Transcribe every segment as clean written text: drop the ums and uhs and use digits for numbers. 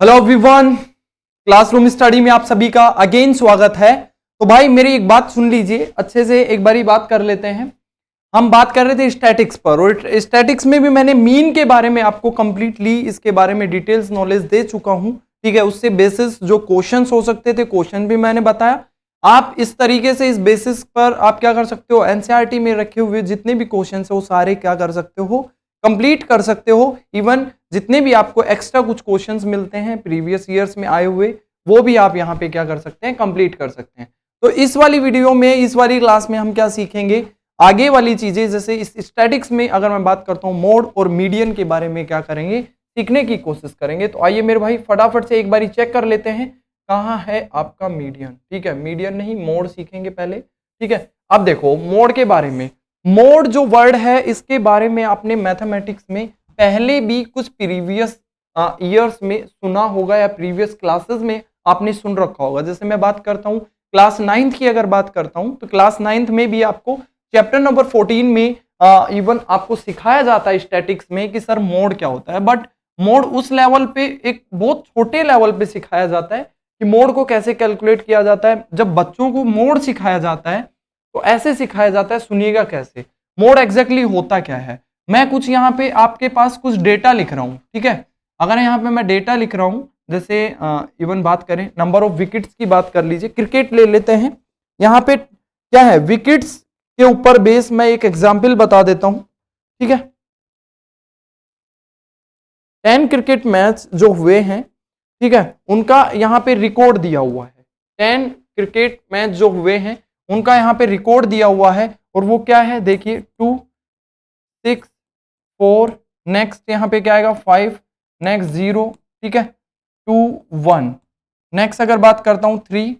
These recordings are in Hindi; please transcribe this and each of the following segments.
हेलो एवरीवन, क्लासरूम स्टडी में आप सभी का अगेन स्वागत है। तो भाई मेरी एक बात सुन लीजिए अच्छे से, एक बारी बात कर लेते हैं। हम बात कर रहे थे स्टैटिक्स पर, और स्टैटिक्स में भी मैंने मीन के बारे में आपको कंप्लीटली इसके बारे में डिटेल्स नॉलेज दे चुका हूं। ठीक है, उससे बेसिस जो क्वेश्चंस हो सकते थे क्वेश्चन भी मैंने बताया। आप इस तरीके से इस बेसिस पर आप क्या कर सकते हो, एनसीईआरटी में रखे हुए जितने भी क्वेश्चन है वो सारे क्या कर सकते हो, कंप्लीट कर सकते हो। इवन जितने भी आपको एक्स्ट्रा कुछ क्वेश्चंस मिलते हैं प्रीवियस ईयर्स में आए हुए, वो भी आप यहाँ पे क्या कर सकते हैं, कंप्लीट कर सकते हैं। तो इस वाली वीडियो में, इस वाली क्लास में हम क्या सीखेंगे, आगे वाली चीजें। जैसे इस स्टैटिक्स में अगर मैं बात करता हूँ मोड और मीडियन के बारे में क्या करेंगे, सीखने की कोशिश करेंगे। तो आइए मेरे भाई फटाफट से एक बारी चेक कर लेते हैं कहाँ है आपका मीडियन। ठीक है, मीडियन नहीं मोड सीखेंगे पहले। ठीक है, अब देखो मोड के बारे में, मोड जो वर्ड है इसके बारे में आपने मैथमेटिक्स में पहले भी कुछ प्रीवियस ईयर्स में सुना होगा या प्रीवियस क्लासेस में आपने सुन रखा होगा। जैसे मैं बात करता हूँ क्लास 9th की, अगर बात करता हूँ तो क्लास 9th में भी आपको चैप्टर नंबर 14 में इवन आपको सिखाया जाता है स्टैटिक्स में कि सर मोड क्या होता है। बट मोड उस लेवल पे, एक बहुत छोटे लेवल पे सिखाया जाता है कि मोड को कैसे कैलकुलेट किया जाता है। जब बच्चों को मोड सिखाया जाता है तो ऐसे सिखाया जाता है, सुनिएगा कैसे मोड एग्जैक्टली होता क्या है। मैं कुछ यहाँ पे आपके पास कुछ डेटा लिख रहा हूँ। ठीक है, अगर यहाँ पे मैं डेटा लिख रहा हूँ, जैसे इवन बात करें नंबर ऑफ विकेट्स की बात कर लीजिए, क्रिकेट ले लेते हैं। यहाँ पे क्या है, विकेट्स के ऊपर बेस मैं एक एग्जाम्पल बता देता हूँ। ठीक है, 10 क्रिकेट मैच जो हुए हैं, ठीक है, उनका यहाँ पे रिकॉर्ड दिया हुआ है। 10 क्रिकेट मैच जो हुए हैं उनका यहाँ पे रिकॉर्ड दिया हुआ है, और वो क्या है देखिए, 2, 6, 4, नेक्स्ट यहाँ पे क्या आएगा 5, नेक्स्ट 0, ठीक है, 2, 1, नेक्स्ट अगर बात करता हूँ 3,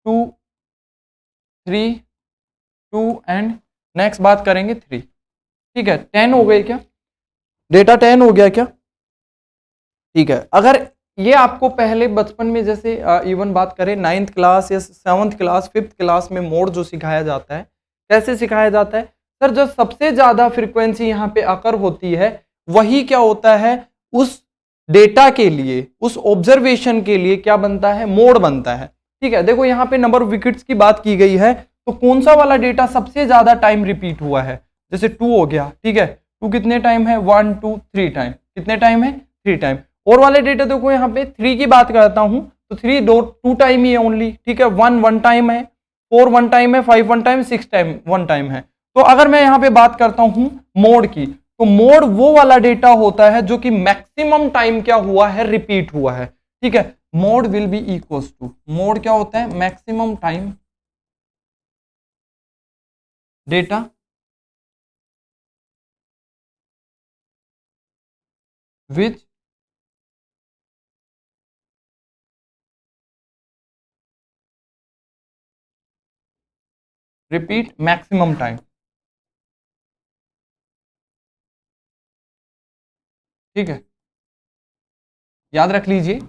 2, 3, 2 एंड नेक्स्ट बात करेंगे 3। ठीक है, 10 हो गए क्या, डेटा 10 हो गया क्या। ठीक है, अगर ये आपको पहले बचपन में जैसे इवन बात करें 9th क्लास या 7th क्लास 5th क्लास में मोड जो सिखाया जाता है, कैसे सिखाया जाता है सर, जो सबसे ज्यादा फ्रीक्वेंसी यहाँ पे आकर होती है वही क्या होता है, उस डेटा के लिए, उस ऑब्जर्वेशन के लिए क्या बनता है, मोड बनता है। ठीक है, देखो यहाँ पे नंबर ऑफ विकेट्स की बात की गई है, तो कौन सा वाला डेटा सबसे ज्यादा टाइम रिपीट हुआ है, जैसे 2 हो गया। ठीक है, 2 कितने टाइम है, 1, 2, 3 टाइम, कितने टाइम है, 3 टाइम। और वाले डेटा देखो यहाँ पे 3 की बात करता हूं तो 3 2 टाइम ही है ओनली। ठीक है, 1 1 टाइम है, 4 1 टाइम है, 5 1 टाइम, 6 टाइम 1 टाइम है। तो अगर मैं यहाँ पे बात करता हूं मोड की, तो मोड वो वाला डेटा होता है जो कि मैक्सिमम टाइम क्या हुआ है, रिपीट हुआ है। ठीक है, mode will be equals to, mode क्या होता है, maximum time data which repeat maximum time. ठीक है, याद रख लीजिए,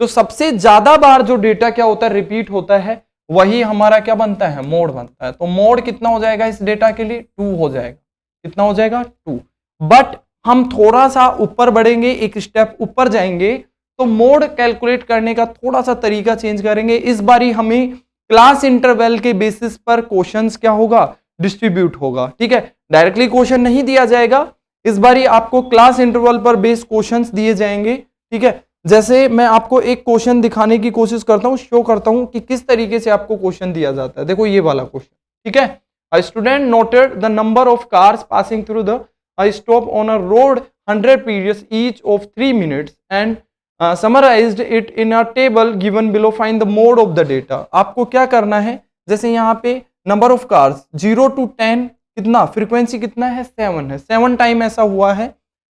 तो सबसे ज्यादा बार जो डेटा क्या होता है, रिपीट होता है, वही हमारा क्या बनता है, मोड बनता है। तो मोड कितना हो जाएगा इस डेटा के लिए, 2 हो जाएगा। कितना हो जाएगा, 2। बट हम थोड़ा सा ऊपर बढ़ेंगे, एक स्टेप ऊपर जाएंगे, तो मोड कैलकुलेट करने का थोड़ा सा तरीका चेंज करेंगे। इस बारी हमें क्लास इंटरवल के बेसिस पर क्वेश्चंस क्या होगा, डिस्ट्रीब्यूट होगा। ठीक है, डायरेक्टली क्वेश्चन नहीं दिया जाएगा, इस बारी आपको क्लास इंटरवल पर बेस्ड क्वेश्चंस दिए जाएंगे। ठीक है, जैसे मैं आपको एक क्वेश्चन दिखाने की कोशिश करता हूं, शो करता हूं कि किस तरीके से आपको क्वेश्चन दिया जाता है। देखो ये वाला क्वेश्चन, ठीक है, a student noted the number of cars passing through the stop on a road 100 periods each of 3 minutes and summarised it in a table given below, find the mode of the data. आपको क्या करना है, जैसे यहाँ पे नंबर ऑफ कार्स 0 to 10 कितना, फ्रीक्वेंसी कितना है, 7 है, 7 टाइम ऐसा हुआ है।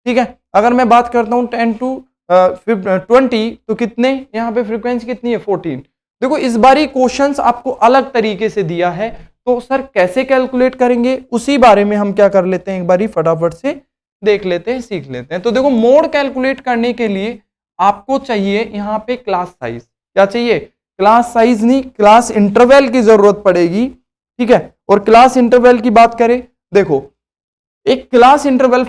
ठीक है, अगर मैं बात करता हूँ 10 to 20 तो कितने, यहाँ पे फ्रीक्वेंसी कितनी है, 14। देखो इस बारी क्वेश्चंस आपको अलग तरीके से दिया है, तो सर कैसे कैलकुलेट करेंगे उसी बारे में हम क्या कर लेते हैं, एक बारी फटाफट से देख लेते हैं, सीख लेते हैं। तो देखो मोड कैलकुलेट करने के लिए आपको चाहिए यहाँ पे क्लास साइज, क्या चाहिए, क्लास साइज नहीं, क्लास इंटरवल की जरूरत पड़ेगी। ठीक है, और क्लास इंटरवल की बात करें, देखो एक क्लास इंटरवल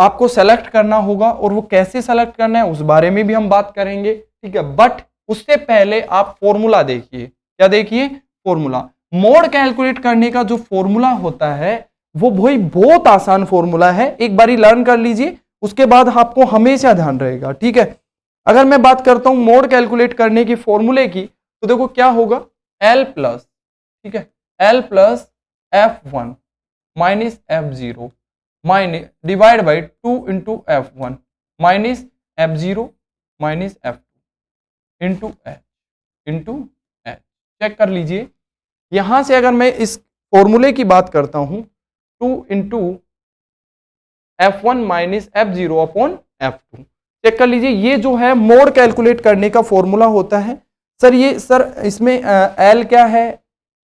आपको सेलेक्ट करना होगा, और वो कैसे सेलेक्ट करना है उस बारे में भी हम बात करेंगे, ठीक है। बट उससे पहले आप फॉर्मूला देखिए। क्या देखिए? फॉर्मूला। मोड कैलकुलेट करने का जो फॉर्मूला होता है वो भाई बहुत आसान फॉर्मूला है, एक बारी लर्न कर लीजिए, उसके बाद आपको हमेशा ध्यान रहेगा, ठीक है। अगर मैं बात करता हूं मोड कैलकुलेट करने की फॉर्मूले की, तो देखो क्या होगा, एल प्लस, ठीक है, L plus F1 minus F0 minus divide by 2 into F1 minus F0 minus F2 into H. Check कर लीजिए, यहां से अगर मैं इस फॉर्मूले की बात करता हूं, 2 into F1 minus F0 upon F2, check कर लीजिए, ये जो है मोड कैलकुलेट करने का फॉर्मूला होता है। सर ये सर इसमें L क्या है,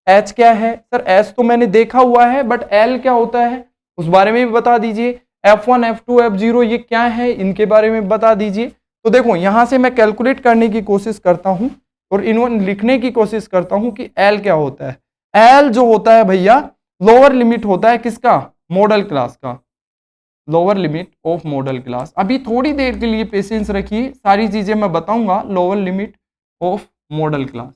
H क्या है? सर H तो मैंने देखा हुआ है, बट L क्या होता है उस बारे में भी बता दीजिए। F1 F2 F0 ये क्या है, इनके बारे में बता दीजिए। तो देखो यहां से मैं कैलकुलेट करने की कोशिश करता हूं और इन लिखने की कोशिश करता हूं कि L क्या होता है। L जो होता है भैया लोअर लिमिट होता है किसका, मॉडल क्लास का, lower limit of model class. अभी थोड़ी देर के लिए पेशेंस रखिए, सारी चीजें मैं बताऊंगा। Lower limit of model class.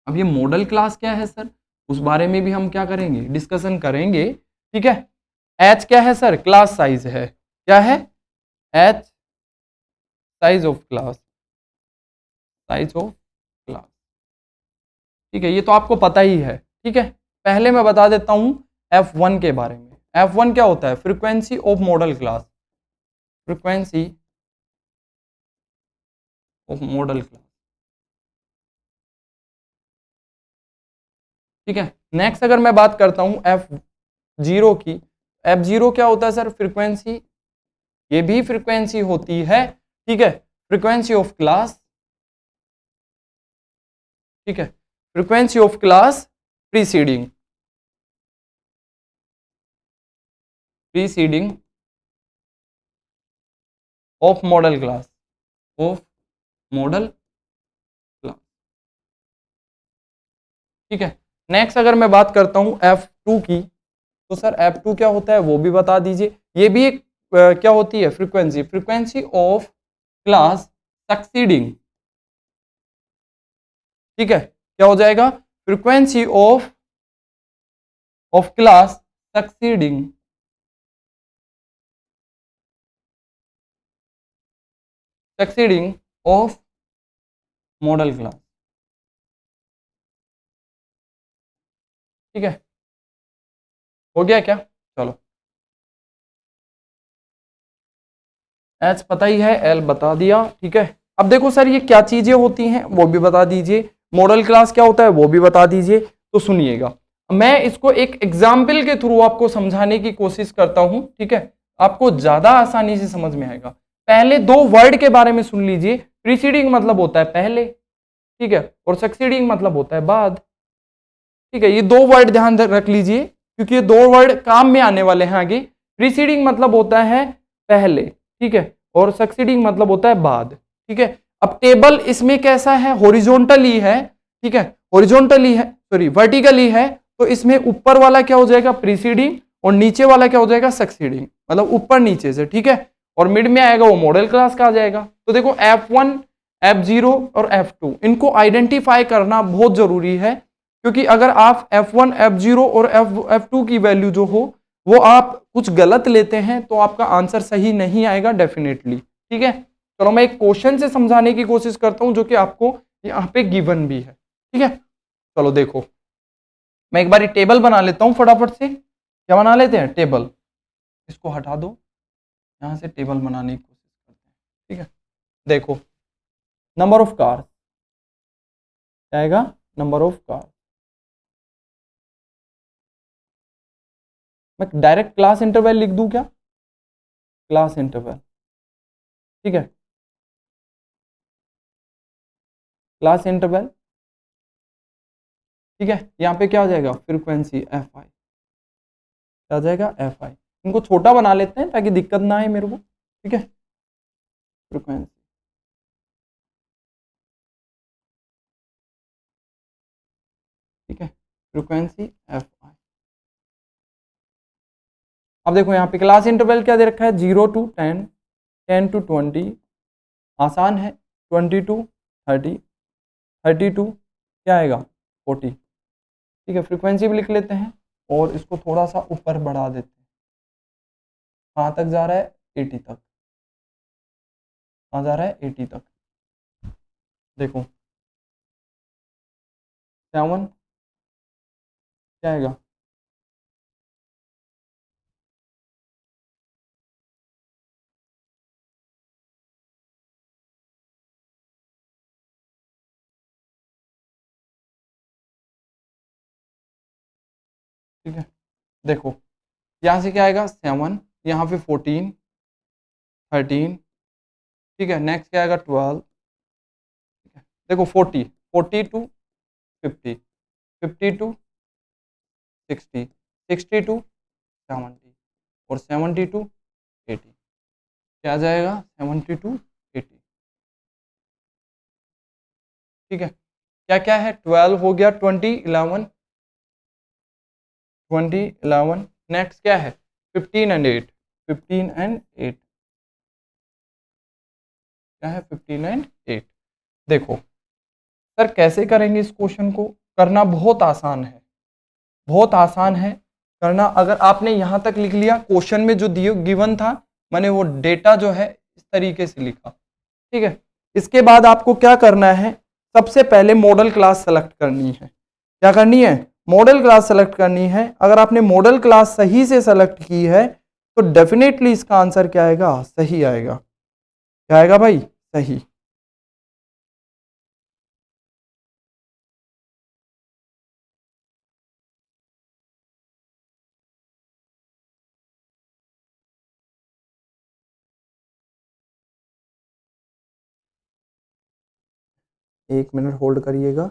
अब ये मॉडल क्लास क्या है सर, उस बारे में भी हम क्या करेंगे, डिस्कशन करेंगे, ठीक है। एच क्या है सर, क्लास साइज है, क्या है, H size of class, size of class, ठीक है। ये तो आपको पता ही है, ठीक है। पहले मैं बता देता हूं F1 के बारे में। F1 क्या होता है, frequency of model class, frequency of model class, ठीक है। नेक्स्ट अगर मैं बात करता हूं F0 की, F0 क्या होता है सर, फ्रीक्वेंसी, ये भी फ्रीक्वेंसी होती है, ठीक है, फ्रीक्वेंसी ऑफ क्लास, ठीक है, frequency of class preceding, preceding of model class, of model class, ठीक है। नेक्स्ट अगर मैं बात करता हूं F2 की, तो सर F2 क्या होता है वो भी बता दीजिए। ये भी एक क्या होती है, frequency, frequency of class succeeding, ठीक है। क्या हो जाएगा, frequency of class succeeding, succeeding of model class, ठीक है। हो गया क्या, चलो। एच पता ही है, एल बता दिया, ठीक है। अब देखो सर ये क्या चीजें होती हैं वो भी बता दीजिए, मॉडल क्लास क्या होता है वो भी बता दीजिए। तो सुनिएगा, मैं इसको एक एग्जाम्पल के थ्रू आपको समझाने की कोशिश करता हूं, ठीक है, आपको ज्यादा आसानी से समझ में आएगा। पहले दो वर्ड के बारे में सुन लीजिए, प्रीसीडिंग मतलब होता है पहले, ठीक है, और सक्सीडिंग मतलब होता है बाद, ठीक है। ये दो वर्ड ध्यान रख लीजिए, क्योंकि ये दो वर्ड काम में आने वाले हैं आगे। प्रीसीडिंग मतलब होता है पहले, ठीक है, और सक्सीडिंग मतलब होता है बाद, ठीक है। अब टेबल इसमें कैसा है, हॉरिजॉन्टली है, ठीक है, हॉरिजॉन्टली है, सॉरी वर्टिकली है, तो इसमें ऊपर वाला क्या हो जाएगा, प्रीसीडिंग, और नीचे वाला क्या हो जाएगा, सक्सीडिंग, मतलब ऊपर नीचे से, ठीक है। और मिड में आएगा वो मॉडल क्लास का आ जाएगा। तो देखो F1 F0 और F2 इनको आइडेंटिफाई करना बहुत जरूरी है, क्योंकि अगर आप F1 F0 और F2 की वैल्यू जो हो वो आप कुछ गलत लेते हैं तो आपका आंसर सही नहीं आएगा डेफिनेटली, ठीक है। चलो मैं एक क्वेश्चन से समझाने की कोशिश करता हूं जो कि आपको यहाँ पे गिवन भी है, ठीक है। चलो देखो, मैं एक बार टेबल बना लेता हूं फटाफट से। क्या बना लेते हैं, टेबल, इसको हटा दो, यहां से टेबल बनाने की कोशिश करते हैं, ठीक है। देखो, नंबर ऑफ कार आएगा, नंबर ऑफ कार, मैं डायरेक्ट क्लास इंटरवल लिख दूं क्या, क्लास इंटरवल, ठीक है, क्लास इंटरवल, ठीक है। यहाँ पे क्या आ जाएगा, फ्रीक्वेंसी एफ आई, क्या आ जाएगा, एफ आई। इनको छोटा बना लेते हैं ताकि दिक्कत ना आए मेरे को, ठीक है, फ्रीक्वेंसी, ठीक है, फ्रीक्वेंसी एफ आई, अब देखो यहाँ पे क्लास इंटरवल क्या दे रखा है, 0 to 10, 10 to 20, आसान है, 20 to 30, 30 to क्या आएगा 40। ठीक है, फ्रीक्वेंसी भी लिख लेते हैं और इसको थोड़ा सा ऊपर बढ़ा देते हैं। कहाँ तक जा रहा है, 80 तक। कहाँ जा रहा है, 80 तक। देखो 7 क्या आएगा, ठीक है। देखो यहाँ से क्या आएगा 7, यहाँ पे 14, 13, ठीक है। नेक्स्ट क्या आएगा 12, ठीक है। देखो 40, 40 to 50, 50 to 60, 60 to 70 और 70 to 80। क्या आ जाएगा 70 to 80, ठीक है। क्या क्या है, 12 हो गया, 20, 11, 20, 11। नेक्स्ट क्या है 15 and 8, 15 and 8, क्या है 15 and 8। देखो सर कैसे करेंगे इस क्वेश्चन को, करना बहुत आसान है, बहुत आसान है करना। अगर आपने यहाँ तक लिख लिया, क्वेश्चन में जो दिए गिवन था मैंने वो डेटा जो है इस तरीके से लिखा, ठीक है। इसके बाद आपको क्या करना है, सबसे पहले मॉडल क्लास सेलेक्ट करनी है। क्या करनी है, मॉडल क्लास सेलेक्ट करनी है। अगर आपने मॉडल क्लास सही से सेलेक्ट की है तो डेफिनेटली इसका आंसर क्या आएगा, सही आएगा। क्या आएगा भाई, सही। एक मिनट होल्ड करिएगा।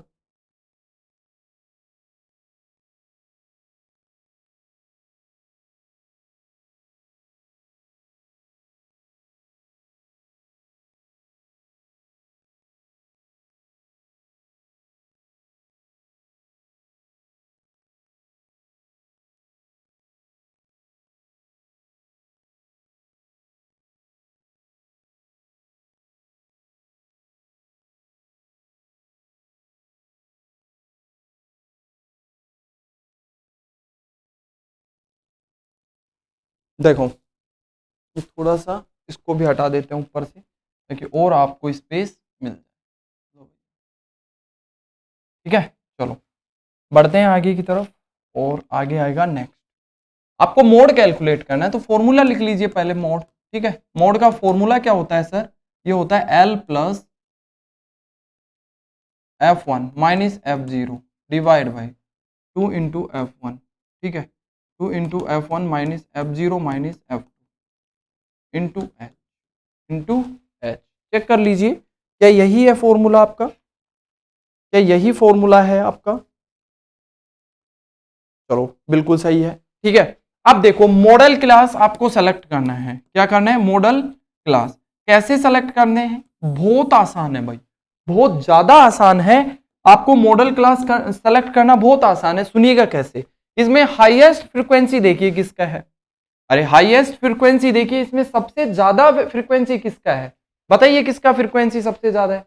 देखो ये थोड़ा सा इसको भी हटा देते हैं ऊपर से ताकि और आपको स्पेस मिल जाए, ठीक है। चलो बढ़ते हैं आगे की तरफ और आगे आएगा नेक्स्ट। आपको मोड कैलकुलेट करना है तो फॉर्मूला लिख लीजिए पहले मोड, ठीक है। मोड का फॉर्मूला क्या होता है सर, ये होता है L plus F1 minus F0 divide by 2 into F1, ठीक है। 2 into F1 minus F0 minus F2 into H into H। Check कर लीजिए क्या यही है फॉर्मूला आपका, क्या यही फॉर्मूला है आपका। चलो बिल्कुल सही है, ठीक है। अब देखो मॉडल क्लास आपको सेलेक्ट करना है। क्या करना है, मॉडल क्लास। कैसे सेलेक्ट करने हैं, बहुत आसान है भाई, बहुत ज्यादा आसान है। आपको मॉडल क्लास सेलेक्ट करना बहुत आसान है। सुनिएगा कैसे, इसमें हाईएस्ट फ्रीक्वेंसी देखिए किसका है, अरे हाईएस्ट फ्रीक्वेंसी देखिए, इसमें सबसे ज्यादा फ्रीक्वेंसी किसका है, बताइए किसका फ्रीक्वेंसी सबसे ज्यादा है।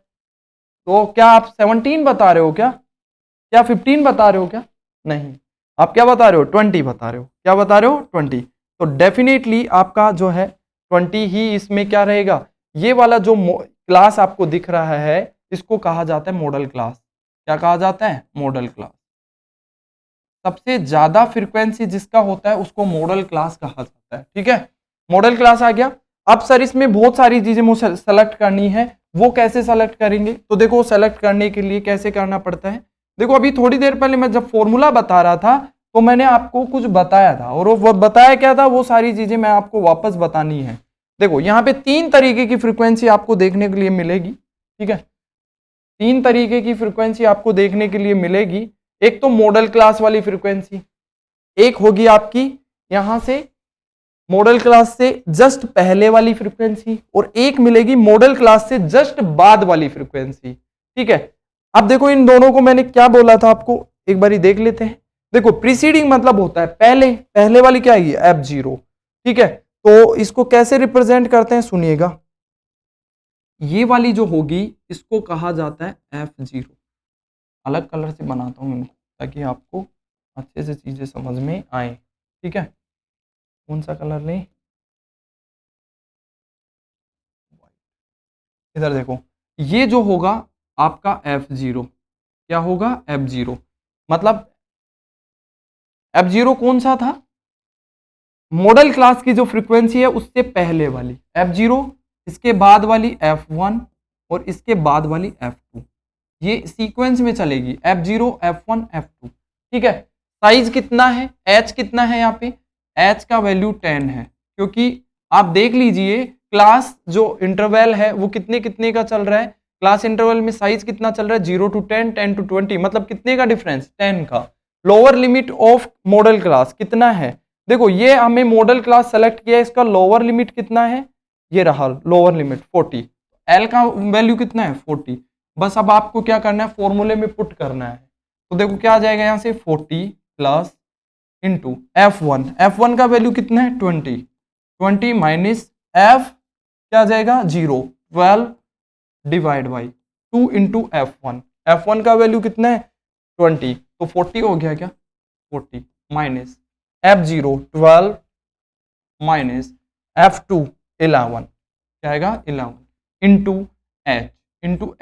तो क्या आप 17 बता रहे हो क्या, क्या 15 बता रहे हो क्या, नहीं, आप क्या बता रहे हो 20 बता रहे हो। क्या बता रहे हो 20। तो डेफिनेटली आपका जो है 20 ही इसमें क्या रहेगा। ये वाला जो क्लास आपको दिख रहा है इसको कहा जाता है मॉडल क्लास। क्या कहा जाता है, मॉडल क्लास। सबसे ज्यादा फ्रीक्वेंसी जिसका होता है उसको मॉडल क्लास कहा जाता है, ठीक है। मॉडल क्लास आ गया। अब सर इसमें बहुत सारी चीजें मुझे सेलेक्ट करनी है, वो कैसे सेलेक्ट करेंगे। तो देखो सेलेक्ट करने के लिए कैसे करना पड़ता है। देखो अभी थोड़ी देर पहले मैं जब फॉर्मूला बता रहा था तो मैंने आपको कुछ बताया था और वो बताया क्या था, वो सारी चीजें मैं आपको वापस बतानी है। देखो यहाँ पे 3 तरीके की फ्रीक्वेंसी आपको देखने के लिए मिलेगी, ठीक है। 3 तरीके की फ्रीक्वेंसी आपको देखने के लिए मिलेगी। एक तो मॉडल क्लास वाली फ्रीक्वेंसी, एक होगी आपकी यहां से मॉडल क्लास से जस्ट पहले वाली फ्रीक्वेंसी, और एक मिलेगी मॉडल क्लास से जस्ट बाद वाली फ्रीक्वेंसी, ठीक है। अब देखो इन दोनों को मैंने क्या बोला था आपको, एक बारी देख लेते हैं। देखो प्रीसीडिंग मतलब होता है पहले, पहले वाली क्या है F0, ठीक है, तो इसको कैसे रिप्रेजेंट करते हैं सुनिएगा। ये वाली जो होगी इसको कहा जाता है F0। अलग कलर से बनाता हूँ इनको ताकि आपको अच्छे से चीजें समझ में आए। ठीक है, कौन सा कलर लें, इधर देखो, ये जो होगा आपका F0, क्या होगा F0, मतलब F0 कौन सा था, मॉडल क्लास की जो फ्रीक्वेंसी है उससे पहले वाली F0, इसके बाद वाली F1 और इसके बाद वाली F2, ये सीक्वेंस में चलेगी F0 F1 F2। ठीक है, साइज कितना है, H कितना है, यहाँ पे H का वैल्यू 10 है, क्योंकि आप देख लीजिए क्लास जो इंटरवल है वो कितने कितने का चल रहा है, क्लास इंटरवल में साइज कितना चल रहा है 0 to 10, 10 to 20, मतलब कितने का डिफरेंस 10 का। Lower limit of model class कितना है, देखो ये हमें मॉडल क्लास सेलेक्ट किया है, इसका लोअर लिमिट कितना है, ये रहा लोअर लिमिट 40, एल का वैल्यू कितना है 40। बस अब आपको क्या करना है, फॉर्मूले में पुट करना है, तो देखो क्या आ जाएगा यहाँ से 40 प्लस इंटू F1 का वैल्यू कितना है 20 माइनस F क्या आ जाएगा 0, 12 डिवाइड बाई 2 इंटू F1 का वैल्यू कितना है 20, तो 40 हो गया क्या 40 माइनस F0 12 माइनस F2 11, क्या आएगा 11 इंटू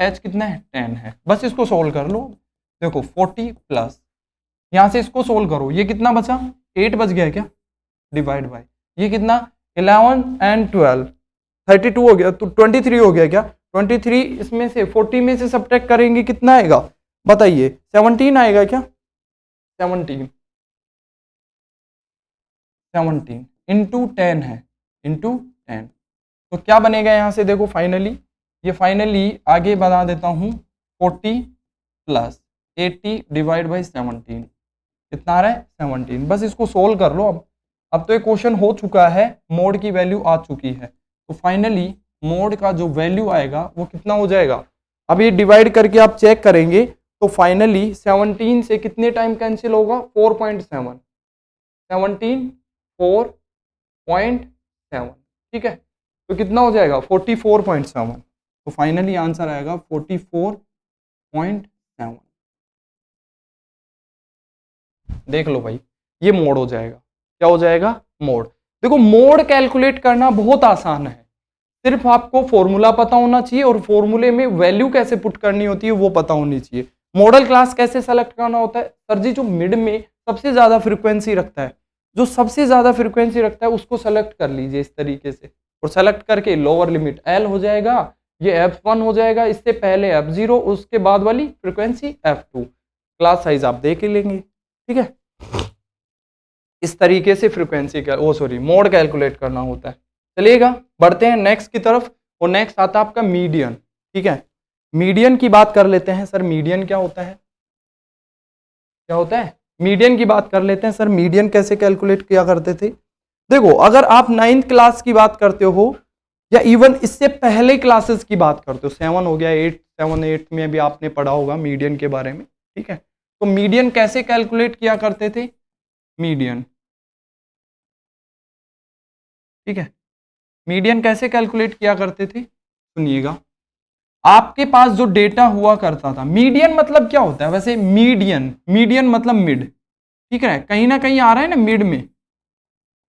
H कितना है 10 है। बस इसको सोल्व कर लो, देखो 40 प्लस यहां से इसको सोल्व करो, ये कितना बचा 8 बच गया क्या, डिवाइड बाय ये कितना 11 एंड 12 32 हो गया, तो 23 हो गया क्या 23, इसमें से 40 में से सब्ट्रैक्ट करेंगे कितना आएगा बताइए 17 आएगा क्या, 17 इंटू 10 है, इंटू 10, तो क्या बनेगा यहां से देखो फाइनली आगे बना देता हूं 40 प्लस 80 डिवाइड बाई 17, कितना आ रहा है 17। बस इसको सोल्व कर लो, अब तो ये क्वेश्चन हो चुका है, मोड की वैल्यू आ चुकी है, तो फाइनली मोड का जो वैल्यू आएगा वो कितना हो जाएगा, अब ये डिवाइड करके आप चेक करेंगे तो फाइनली 17 से कितने टाइम कैंसिल होगा 4.7, 17 4.7, ठीक है, तो कितना हो जाएगा 44.7, तो फाइनली आंसर आएगा 44.7। देख लो भाई, ये मोड हो जाएगा, क्या हो जाएगा मोड। देखो मोड कैलकुलेट करना बहुत आसान है, सिर्फ आपको फॉर्मूला पता होना चाहिए और फॉर्मूले में वैल्यू कैसे पुट करनी होती है वो पता होनी चाहिए। मॉडल क्लास कैसे सेलेक्ट करना होता है, सर जी जो मिड में सबसे ज्यादा फ्रीक्वेंसी रखता है, जो सबसे ज्यादा फ्रीक्वेंसी रखता है उसको सेलेक्ट कर लीजिए इस तरीके से, और सेलेक्ट करके लोअर लिमिट एल हो जाएगा, ये F1 हो जाएगा, इससे पहले F0, उसके बाद वाली फ्रीक्वेंसी F2, क्लास साइज आप देख ही लेंगे। ठीक है, इस तरीके से फ्रीक्वेंसी मोड कैलकुलेट करना होता है। चलिएगा बढ़ते हैं नेक्स्ट की तरफ, और नेक्स्ट आता है आपका मीडियन। ठीक है, मीडियन की बात कर लेते हैं। सर मीडियन क्या होता है, क्या होता है मीडियन की बात कर लेते हैं। सर मीडियन कैसे कैलकुलेट किया करते थे, देखो अगर आप 9th क्लास की बात करते हो या इवन इससे पहले क्लासेस की बात करते हो, 7 हो गया 8, 7 8 में भी आपने पढ़ा होगा मीडियन के बारे में। ठीक है, तो मीडियन कैसे कैलकुलेट किया करते थे, मीडियन, ठीक है, मीडियन कैसे कैलकुलेट किया करते थे सुनिएगा। आपके पास जो डेटा हुआ करता था, मीडियन मतलब क्या होता है वैसे, मीडियन मतलब मिड, ठीक है, कहीं ना कहीं आ रहा है ना मिड में,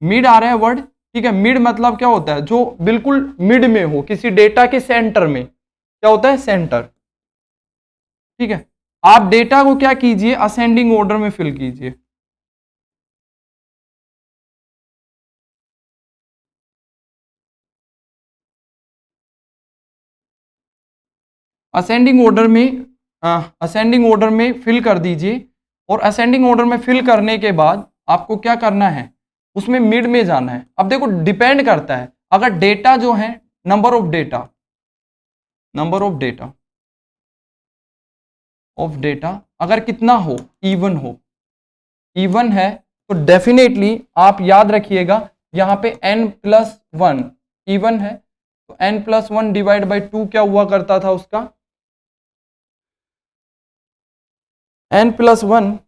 मिड आ रहा है वर्ड, ठीक है, मिड मतलब क्या होता है, जो बिल्कुल मिड में हो, किसी डेटा के सेंटर में, क्या होता है सेंटर। ठीक है, आप डेटा को क्या कीजिए असेंडिंग ऑर्डर में फिल कीजिए, असेंडिंग ऑर्डर में फिल कर दीजिए, और असेंडिंग ऑर्डर में फिल करने के बाद आपको क्या करना है, उसमें मिड में जाना है। अब देखो डिपेंड करता है, अगर डेटा जो है नंबर ऑफ डेटा अगर कितना हो, इवन है तो डेफिनेटली आप याद रखिएगा यहां पे n+1 इवन है, तो n+1 डिवाइड बाई 2 क्या हुआ करता था उसका, n+1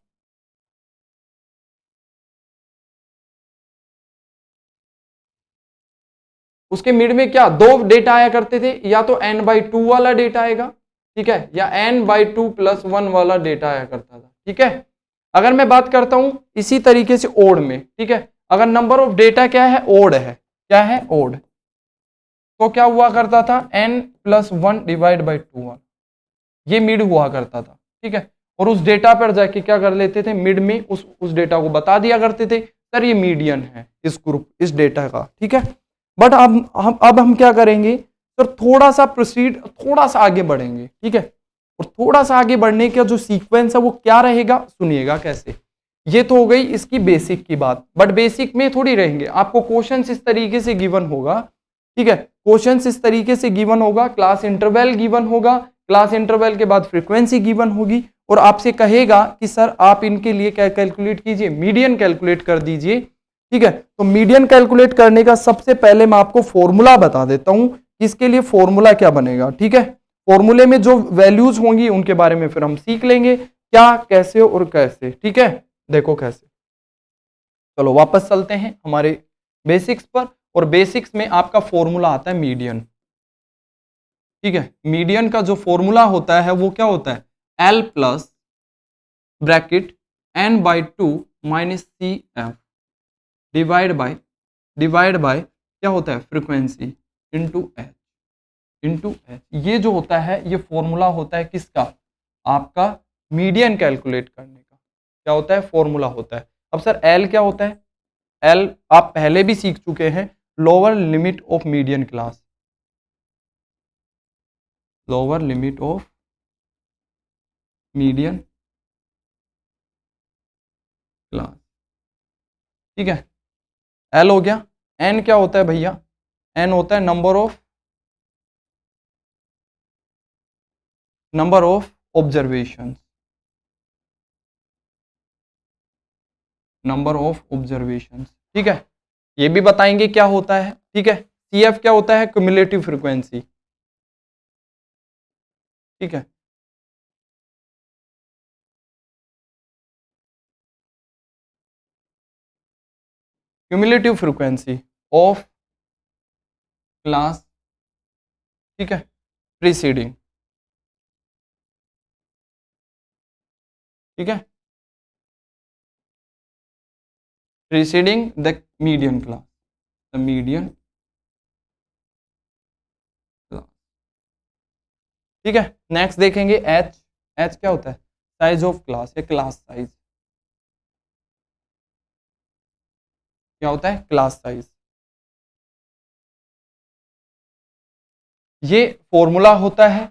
उसके मिड में क्या दो डेटा आया करते थे, या तो n/2 वाला डेटा आएगा, ठीक है, या n/2+1 वाला डेटा आया करता था, ठीक है। अगर मैं बात करता हूं इसी तरीके से ओड में, ठीक है, अगर नंबर ऑफ डेटा क्या है, ओड है, क्या है, ओड, तो क्या हुआ करता था, n+1/2, ये मिड हुआ करता था, ठीक है। और उस डेटा पर जाके क्या कर लेते थे, मिड में उस डेटा को बता दिया करते थे, सर ये मीडियन है इस ग्रुप, इस डेटा का, ठीक है। बट अब हम क्या करेंगे सर, थोड़ा सा प्रोसीड, थोड़ा सा आगे बढ़ेंगे, ठीक है। और थोड़ा सा आगे बढ़ने का जो सीक्वेंस है वो क्या रहेगा, सुनिएगा कैसे। ये तो हो गई इसकी बेसिक की बात, बट बेसिक में थोड़ी रहेंगे, आपको क्वेश्चन इस तरीके से गिवन होगा, ठीक है, क्वेश्चन इस तरीके से गिवन होगा, क्लास इंटरवल गिवन होगा, क्लास इंटरवल के बाद फ्रीक्वेंसी गिवन होगी, और आपसे कहेगा कि सर आप इनके लिए क्या कैलकुलेट कीजिए, मीडियन कैलकुलेट कर दीजिए, ठीक है। तो मीडियन कैलकुलेट करने का सबसे पहले मैं आपको फॉर्मूला बता देता हूं, इसके लिए फॉर्मूला क्या बनेगा, ठीक है। फॉर्मूले में जो वैल्यूज होंगी उनके बारे में फिर हम सीख लेंगे, क्या, कैसे और कैसे, ठीक है। देखो कैसे, चलो वापस चलते हैं हमारे बेसिक्स पर, और बेसिक्स में आपका फॉर्मूला आता है मीडियन, ठीक है। मीडियन का जो फॉर्मूला होता है वो क्या होता है, L plus bracket n/2 minus C F divide by क्या होता है, फ्रीक्वेंसी इंटू एच। ये जो होता है ये फॉर्मूला होता है किसका, आपका मीडियन कैलकुलेट करने का, क्या होता है, फॉर्मूला होता है। अब सर एल क्या होता है, एल आप पहले भी सीख चुके हैं, lower limit of median class, lower limit of median class, ठीक है। एल हो गया, एन क्या होता है भैया, एन होता है number of observation, number of observation, ठीक है। ये भी बताएंगे क्या होता है, ठीक है। सी एफ क्या होता है, क्यूमुलेटिव फ्रीक्वेंसी, ठीक है। क्यूमुलेटिव फ्रीक्वेंसी ऑफ क्लास, ठीक है, प्रीसीडिंग, ठीक है, preceding the median class, the median class, ठीक है। नेक्स्ट देखेंगे एच, एच क्या होता है, साइज ऑफ क्लास, या क्लास साइज, क्या होता है, क्लास साइज, ये फॉर्मूला होता है,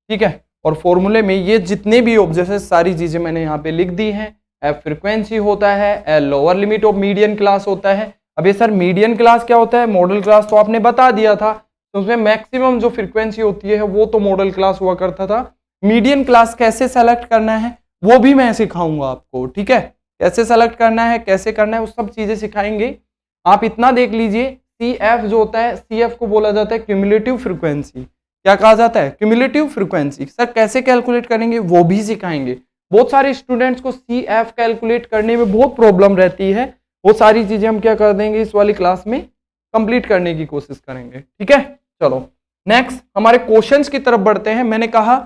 ठीक है। और फॉर्मूले में ये जितने भी ऑब्जेक्ट सारी चीजें मैंने यहाँ पे लिख दी हैं, एफ फ्रीक्वेंसी होता है, L lower limit of median class होता है। अब ये सर मीडियन क्लास क्या होता है, मॉडल क्लास तो आपने बता दिया था, तो उसमें मैक्सिमम जो फ्रीक्वेंसी होती है वो तो मॉडल क्लास हुआ करता था। मीडियन क्लास कैसे सेलेक्ट करना है वो भी मैं सिखाऊंगा आपको, ठीक है, कैसे सेलेक्ट करना है, कैसे करना है, वो सब चीजें सिखाएंगे। आप इतना देख लीजिए, सी एफ जो होता है, सी एफ को बोला जाता है क्यूमुलेटिव फ्रीक्वेंसी, क्या कहा जाता है, क्यूमुलेटिव फ्रीक्वेंसी। सर कैसे कैलकुलेट करेंगे वो भी सिखाएंगे। बहुत सारे स्टूडेंट्स को सी एफ कैलकुलेट करने में बहुत प्रॉब्लम रहती है, वो सारी चीजें हम क्या कर देंगे इस वाली क्लास में कंप्लीट करने की कोशिश करेंगे, ठीक है। चलो नेक्स्ट हमारे क्वेश्चंस की तरफ बढ़ते हैं। मैंने कहा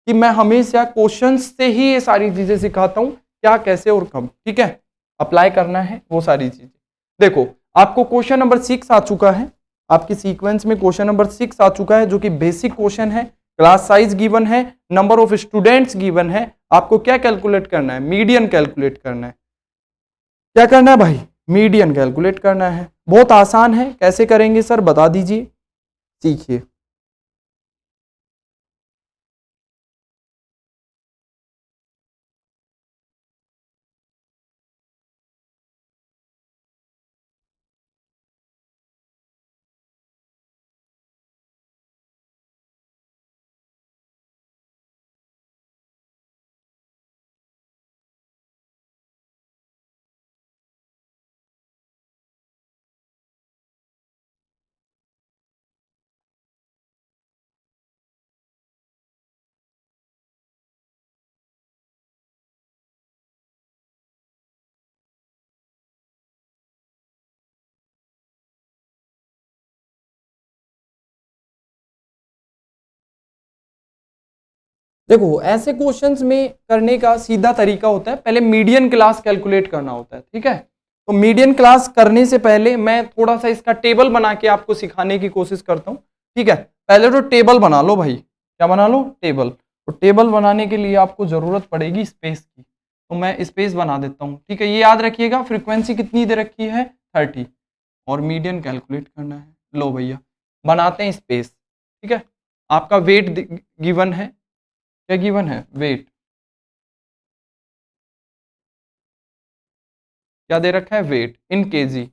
कि मैं हमेशा क्वेश्चंस से ही ये सारी चीजें सिखाता हूं, क्या, कैसे और कब, ठीक है, अप्लाई करना है वो सारी चीजें। देखो आपको क्वेश्चन नंबर 6 आ चुका है, आपकी सीक्वेंस में क्वेश्चन नंबर 6 आ चुका है, जो कि बेसिक क्वेश्चन है, क्लास साइज गिवन है, नंबर ऑफ स्टूडेंट्स गिवन है, आपको क्या कैलकुलेट करना है, मीडियन कैलकुलेट करना है। क्या करना है भाई, मीडियन कैलकुलेट करना है। बहुत आसान है, कैसे करेंगे सर बता दीजिए, सीखिए। देखो ऐसे क्वेश्चंस में करने का सीधा तरीका होता है, पहले मीडियन क्लास कैलकुलेट करना होता है, ठीक है। तो मीडियन क्लास करने से पहले मैं थोड़ा सा इसका टेबल बना के आपको सिखाने की कोशिश करता हूँ, ठीक है। पहले तो टेबल बना लो भाई, क्या बना लो, टेबल। तो टेबल बनाने के लिए आपको जरूरत पड़ेगी स्पेस की, तो मैं स्पेस बना देता हूँ, ठीक है। ये याद रखिएगा, फ्रीक्वेंसी कितनी दे रखी है 30, और मीडियन कैलकुलेट करना है। लो भैया बनाते हैं स्पेस, ठीक है। आपका वेट गिवन है, क्या गिवन है, वेट क्या दे रखा है, वेट इन केजी,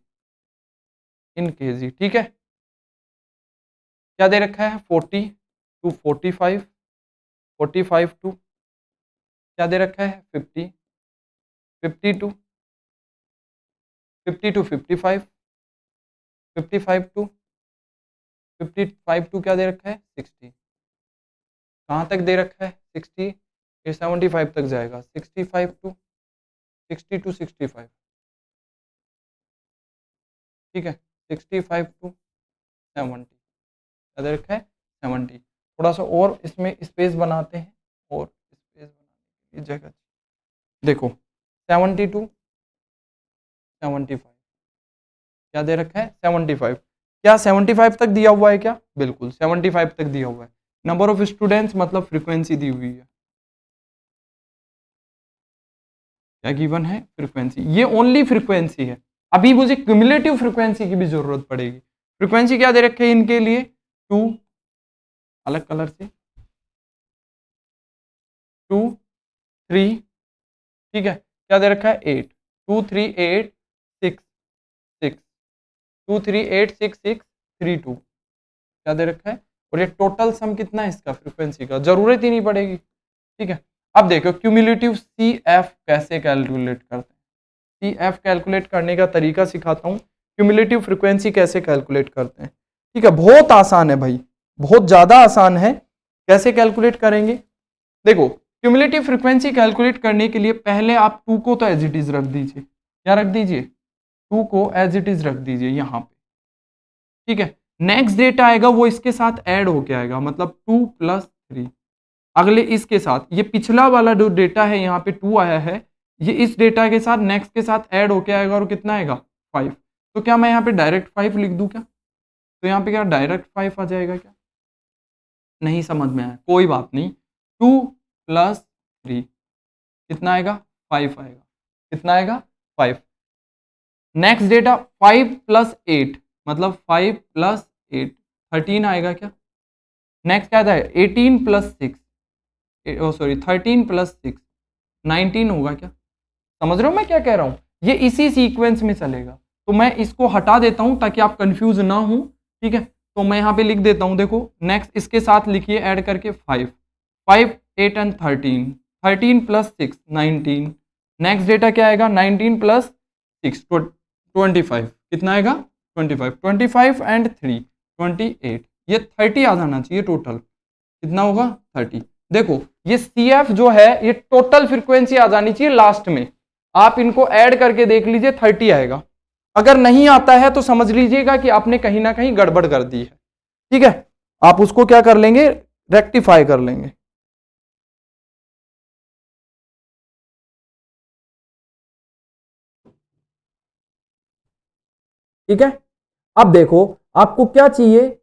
इन केजी, ठीक है। क्या दे रखा है 40 टू 45, 45 टू क्या दे रखा है 50, 50 टू 50 टू 55, 55 टू 55 टू क्या दे रखा है 60, कहाँ तक दे रखा है 60, ये 75 तक जाएगा, 65 टू 60 टू 65, ठीक है। 65 टू 70 क्या दे रखा है 70। थोड़ा सा और इसमें स्पेस बनाते हैं, और स्पेस बनाने की जगह देखो 70 टू 75 क्या दे रखा है 75, क्या 75 तक दिया हुआ है क्या, बिल्कुल 75 तक दिया हुआ है। नंबर ऑफ स्टूडेंट्स मतलब फ्रीक्वेंसी दी हुई है, क्या गिवन है फ्रीक्वेंसी, ये ओनली फ्रीक्वेंसी है। अभी मुझे क्यूमुलेटिव फ्रीक्वेंसी की भी जरूरत पड़ेगी। फ्रीक्वेंसी क्या दे रखे है इनके लिए 2, अलग कलर से 2 3, ठीक है। क्या दे रखा है 8, 2 3 8 6 6, 2 3 8 6 6 3 2 क्या दे रखा है। और ये टोटल सम कितना है इसका फ्रीक्वेंसी का, जरूरत ही नहीं पड़ेगी, ठीक है। अब देखो क्यूमुलेटिव सी एफ कैसे कैलकुलेट करते हैं, सी एफ कैलकुलेट करने का तरीका सिखाता हूँ। क्यूमुलेटिव फ्रीक्वेंसी कैसे कैलकुलेट करते हैं, ठीक है। बहुत आसान है भाई, बहुत ज्यादा आसान है। कैसे कैलकुलेट करेंगे, देखो क्यूमुलेटिव फ्रीक्वेंसी कैलकुलेट करने के लिए पहले आप 2 को तो एज इट इज रख दीजिए, क्या रख दीजिए 2 को एज इट इज रख दीजिए यहाँ पे, ठीक है। नेक्स्ट डेटा आएगा वो इसके साथ ऐड होके आएगा, मतलब 2 + 3, अगले इसके साथ, ये पिछला वाला जो डेटा है यहाँ पे 2 आया है, ये इस डेटा के साथ नेक्स्ट के साथ ऐड होके आएगा, और कितना आएगा 5। तो क्या मैं यहाँ पे डायरेक्ट 5 लिख दूं क्या, तो यहाँ पे क्या डायरेक्ट 5 आ जाएगा क्या, नहीं समझ में आया, कोई बात नहीं। 2 + 3 कितना आएगा 5 आएगा, कितना आएगा 5। नेक्स्ट डेटा 5 + 8 मतलब 5 + 8 13 आएगा क्या। नेक्स्ट क्या था 18 + 6, ओ सॉरी 13 + 6 19 होगा क्या। समझ रहे हो मैं क्या कह रहा हूँ, ये इसी सीक्वेंस में चलेगा। तो मैं इसको हटा देता हूँ ताकि आप कंफ्यूज ना हो, ठीक है। तो मैं यहाँ पे लिख देता हूँ, देखो नेक्स्ट इसके साथ लिखिए ऐड करके 5 5 8 एंड 13 13 + 6 19। नेक्स्ट डेटा क्या आएगा 19 + 6 25 कितना आएगा 25 25 एंड 3 28, ये 30 आ जाना चाहिए टोटल, कितना होगा 30। देखो ये CF जो है ये टोटल फ्रीक्वेंसी आ जानी चाहिए लास्ट में, आप इनको ऐड करके देख लीजिए 30 आएगा। अगर नहीं आता है तो समझ लीजिएगा कि आपने कहीं ना कहीं गड़बड़ कर दी है, ठीक है। आप उसको क्या कर लेंगे, रेक्टिफाई कर लेंगे। ठीक है, अब देखो आपको क्या चाहिए,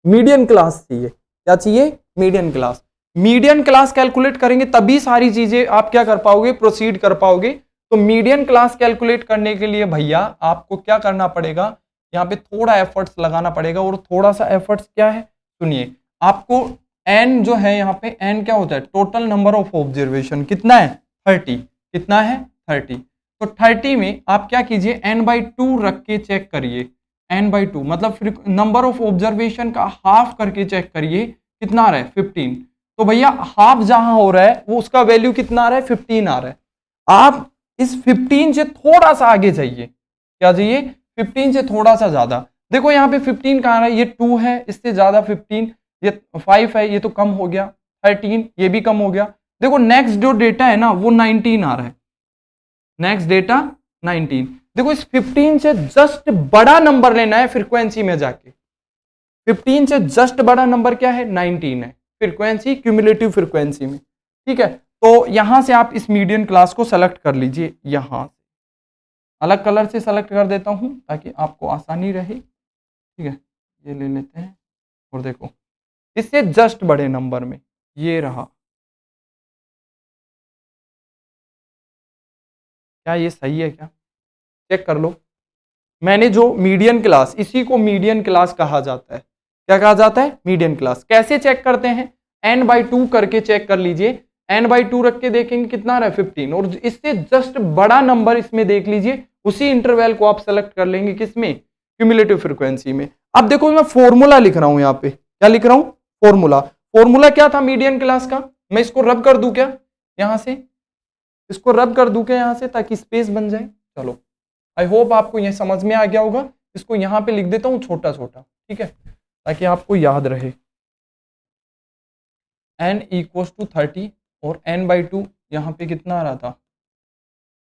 मीडियन क्लास चाहिए, क्या चाहिए median class. Median class calculate करेंगे तभी सारी चीजें आप क्या कर पाओगे, प्रोसीड कर पाओगे। तो मीडियन क्लास कैलकुलेट करने के लिए भैया आपको क्या करना पड़ेगा, यहाँ पे थोड़ा एफर्ट्स लगाना पड़ेगा। और थोड़ा सा एफर्ट्स क्या है सुनिए, आपको एन जो है यहाँ पे एन क्या होता है, टोटल नंबर ऑफ ऑब्जर्वेशन कितना है 30, कितना है 30। तो 30 में आप क्या कीजिए n/2 रख के चेक करिए, n/2 मतलब नंबर ऑफ ऑब्जर्वेशन का हाफ करके चेक करिए कितना आ रहा है 15। तो भैया हाफ जहां हो रहा है वो उसका वैल्यू कितना आ रहा है 15 आ रहा है। आप इस 15 से थोड़ा सा आगे जाइए, क्या जाइए 15 से थोड़ा सा ज्यादा। देखो यहाँ पे 15 कहाँ रहा है, ये 2 है, इससे ज्यादा 15, ये 5 है, ये तो कम हो गया 13, ये भी कम हो गया। देखो नेक्स्ट जो डेटा है ना वो 19 आ रहा है, नेक्स्ट डेटा 19। देखो इस 15 से जस्ट बड़ा नंबर लेना है फ्रीक्वेंसी में जाके, 15 से जस्ट बड़ा नंबर क्या है 19 है फ्रीक्वेंसी, क्यूमुलेटिव फ्रीक्वेंसी में। ठीक है, तो यहां से आप इस मीडियन क्लास को सेलेक्ट कर लीजिए। यहां अलग कलर से सेलेक्ट कर देता हूं ताकि आपको आसानी रहे। ठीक है, ये ले लेते हैं और देखो इससे जस्ट बड़े नंबर में ये रहा। क्या ये सही है? क्या चेक कर लो। मैंने जो मीडियन क्लास, इसी को मीडियन क्लास कहा जाता है। क्या कहा जाता है? Median class. कैसे चेक करते हैं? n/2 करके चेक कर लीजिए। n/2 रख के देखेंगे कितना रहा है 15, और इससे जस्ट बड़ा नंबर इसमें देख लीजिए, उसी इंटरवल को आप सेलेक्ट कर लेंगे किसमें? क्यूमुलेटिव फ्रीक्वेंसी में। अब देखो मैं फॉर्मूला लिख रहा हूं यहां पे। क्या लिख रहा हूं? फॉर्मूला। फॉर्मूला क्या था मीडियन क्लास का? मैं इसको रब कर दूं क्या यहां से? इसको रब कर दूं क्या यहां से, ताकि स्पेस बन जाए? चलो, आई होप आपको यह समझ में आ गया होगा। इसको यहां पे लिख देता हूं छोटा छोटा, ठीक है, ताकि आपको याद रहे। n = 30 और n/2 यहाँ पे कितना आ रहा था?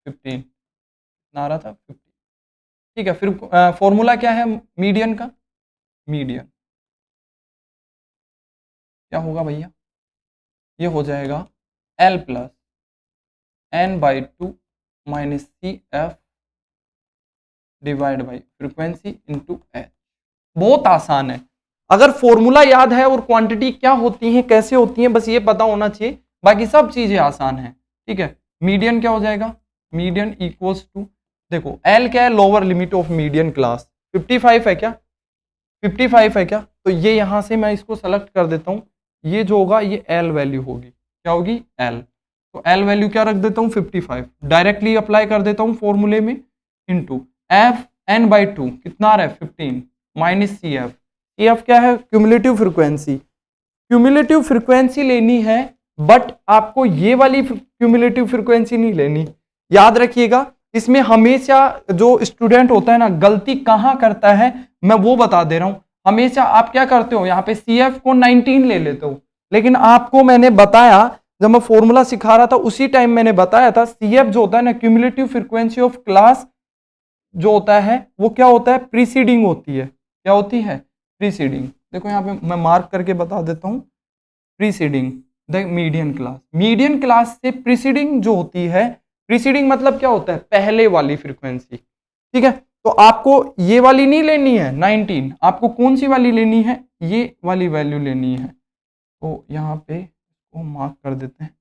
15 कितना आ रहा था? 15। ठीक है, फिर फॉर्मूला क्या है मीडियन का? मीडियन क्या होगा भैया? ये हो जाएगा L + n/2 - CF / frequency × h। बहुत आसान है। अगर फॉर्मूला याद है और क्वांटिटी क्या होती है, कैसे होती है, बस ये पता होना चाहिए, बाकी सब चीजें आसान है। ठीक है, मीडियन क्या हो जाएगा? मीडियन = देखो L क्या है? Lower limit of median class 55 है क्या? 55 है क्या? तो ये यहां से मैं इसको सेलेक्ट कर देता हूं। ये जो होगा ये L वैल्यू होगी। क्या होगी? L। तो L वैल्यू क्या रख देता हूं? 55। डायरेक्टली अप्लाई कर देता हूं फॉर्मूले में, इंटू f n/2 कितना आ रहा है? 15 माइनस CF। CF क्या है? Cumulative frequency. क्यूमुलेटिव फ्रीक्वेंसी लेनी है, बट आपको ये वाली क्यूमुलेटिव फ्रीक्वेंसी नहीं लेनी। याद रखिएगा, इसमें हमेशा जो स्टूडेंट होता है ना, गलती कहां करता है मैं वो बता दे रहा हूं। हमेशा आप क्या करते हो, यहाँ पे CF को 19 ले लेते हो, लेकिन आपको मैंने बताया, जब मैं फॉर्मूला सिखा रहा था उसी टाइम मैंने बताया था, CF जो होता है ना, क्यूमुलेटिव फ्रीक्वेंसी ऑफ क्लास जो होता है वो क्या होता है? प्रीसीडिंग होती है। क्या होती है? प्रीसीडिंग। देखो यहाँ पे मैं मार्क करके बता देता हूँ, preceding the median class. Median class से प्रीसीडिंग जो होती है, प्रीसीडिंग मतलब क्या होता है? पहले वाली फ्रीक्वेंसी। ठीक है, तो आपको ये वाली नहीं लेनी है 19, आपको कौन सी वाली लेनी है? ये वाली वैल्यू लेनी है। तो यहाँ पे वो मार्क कर देते हैं।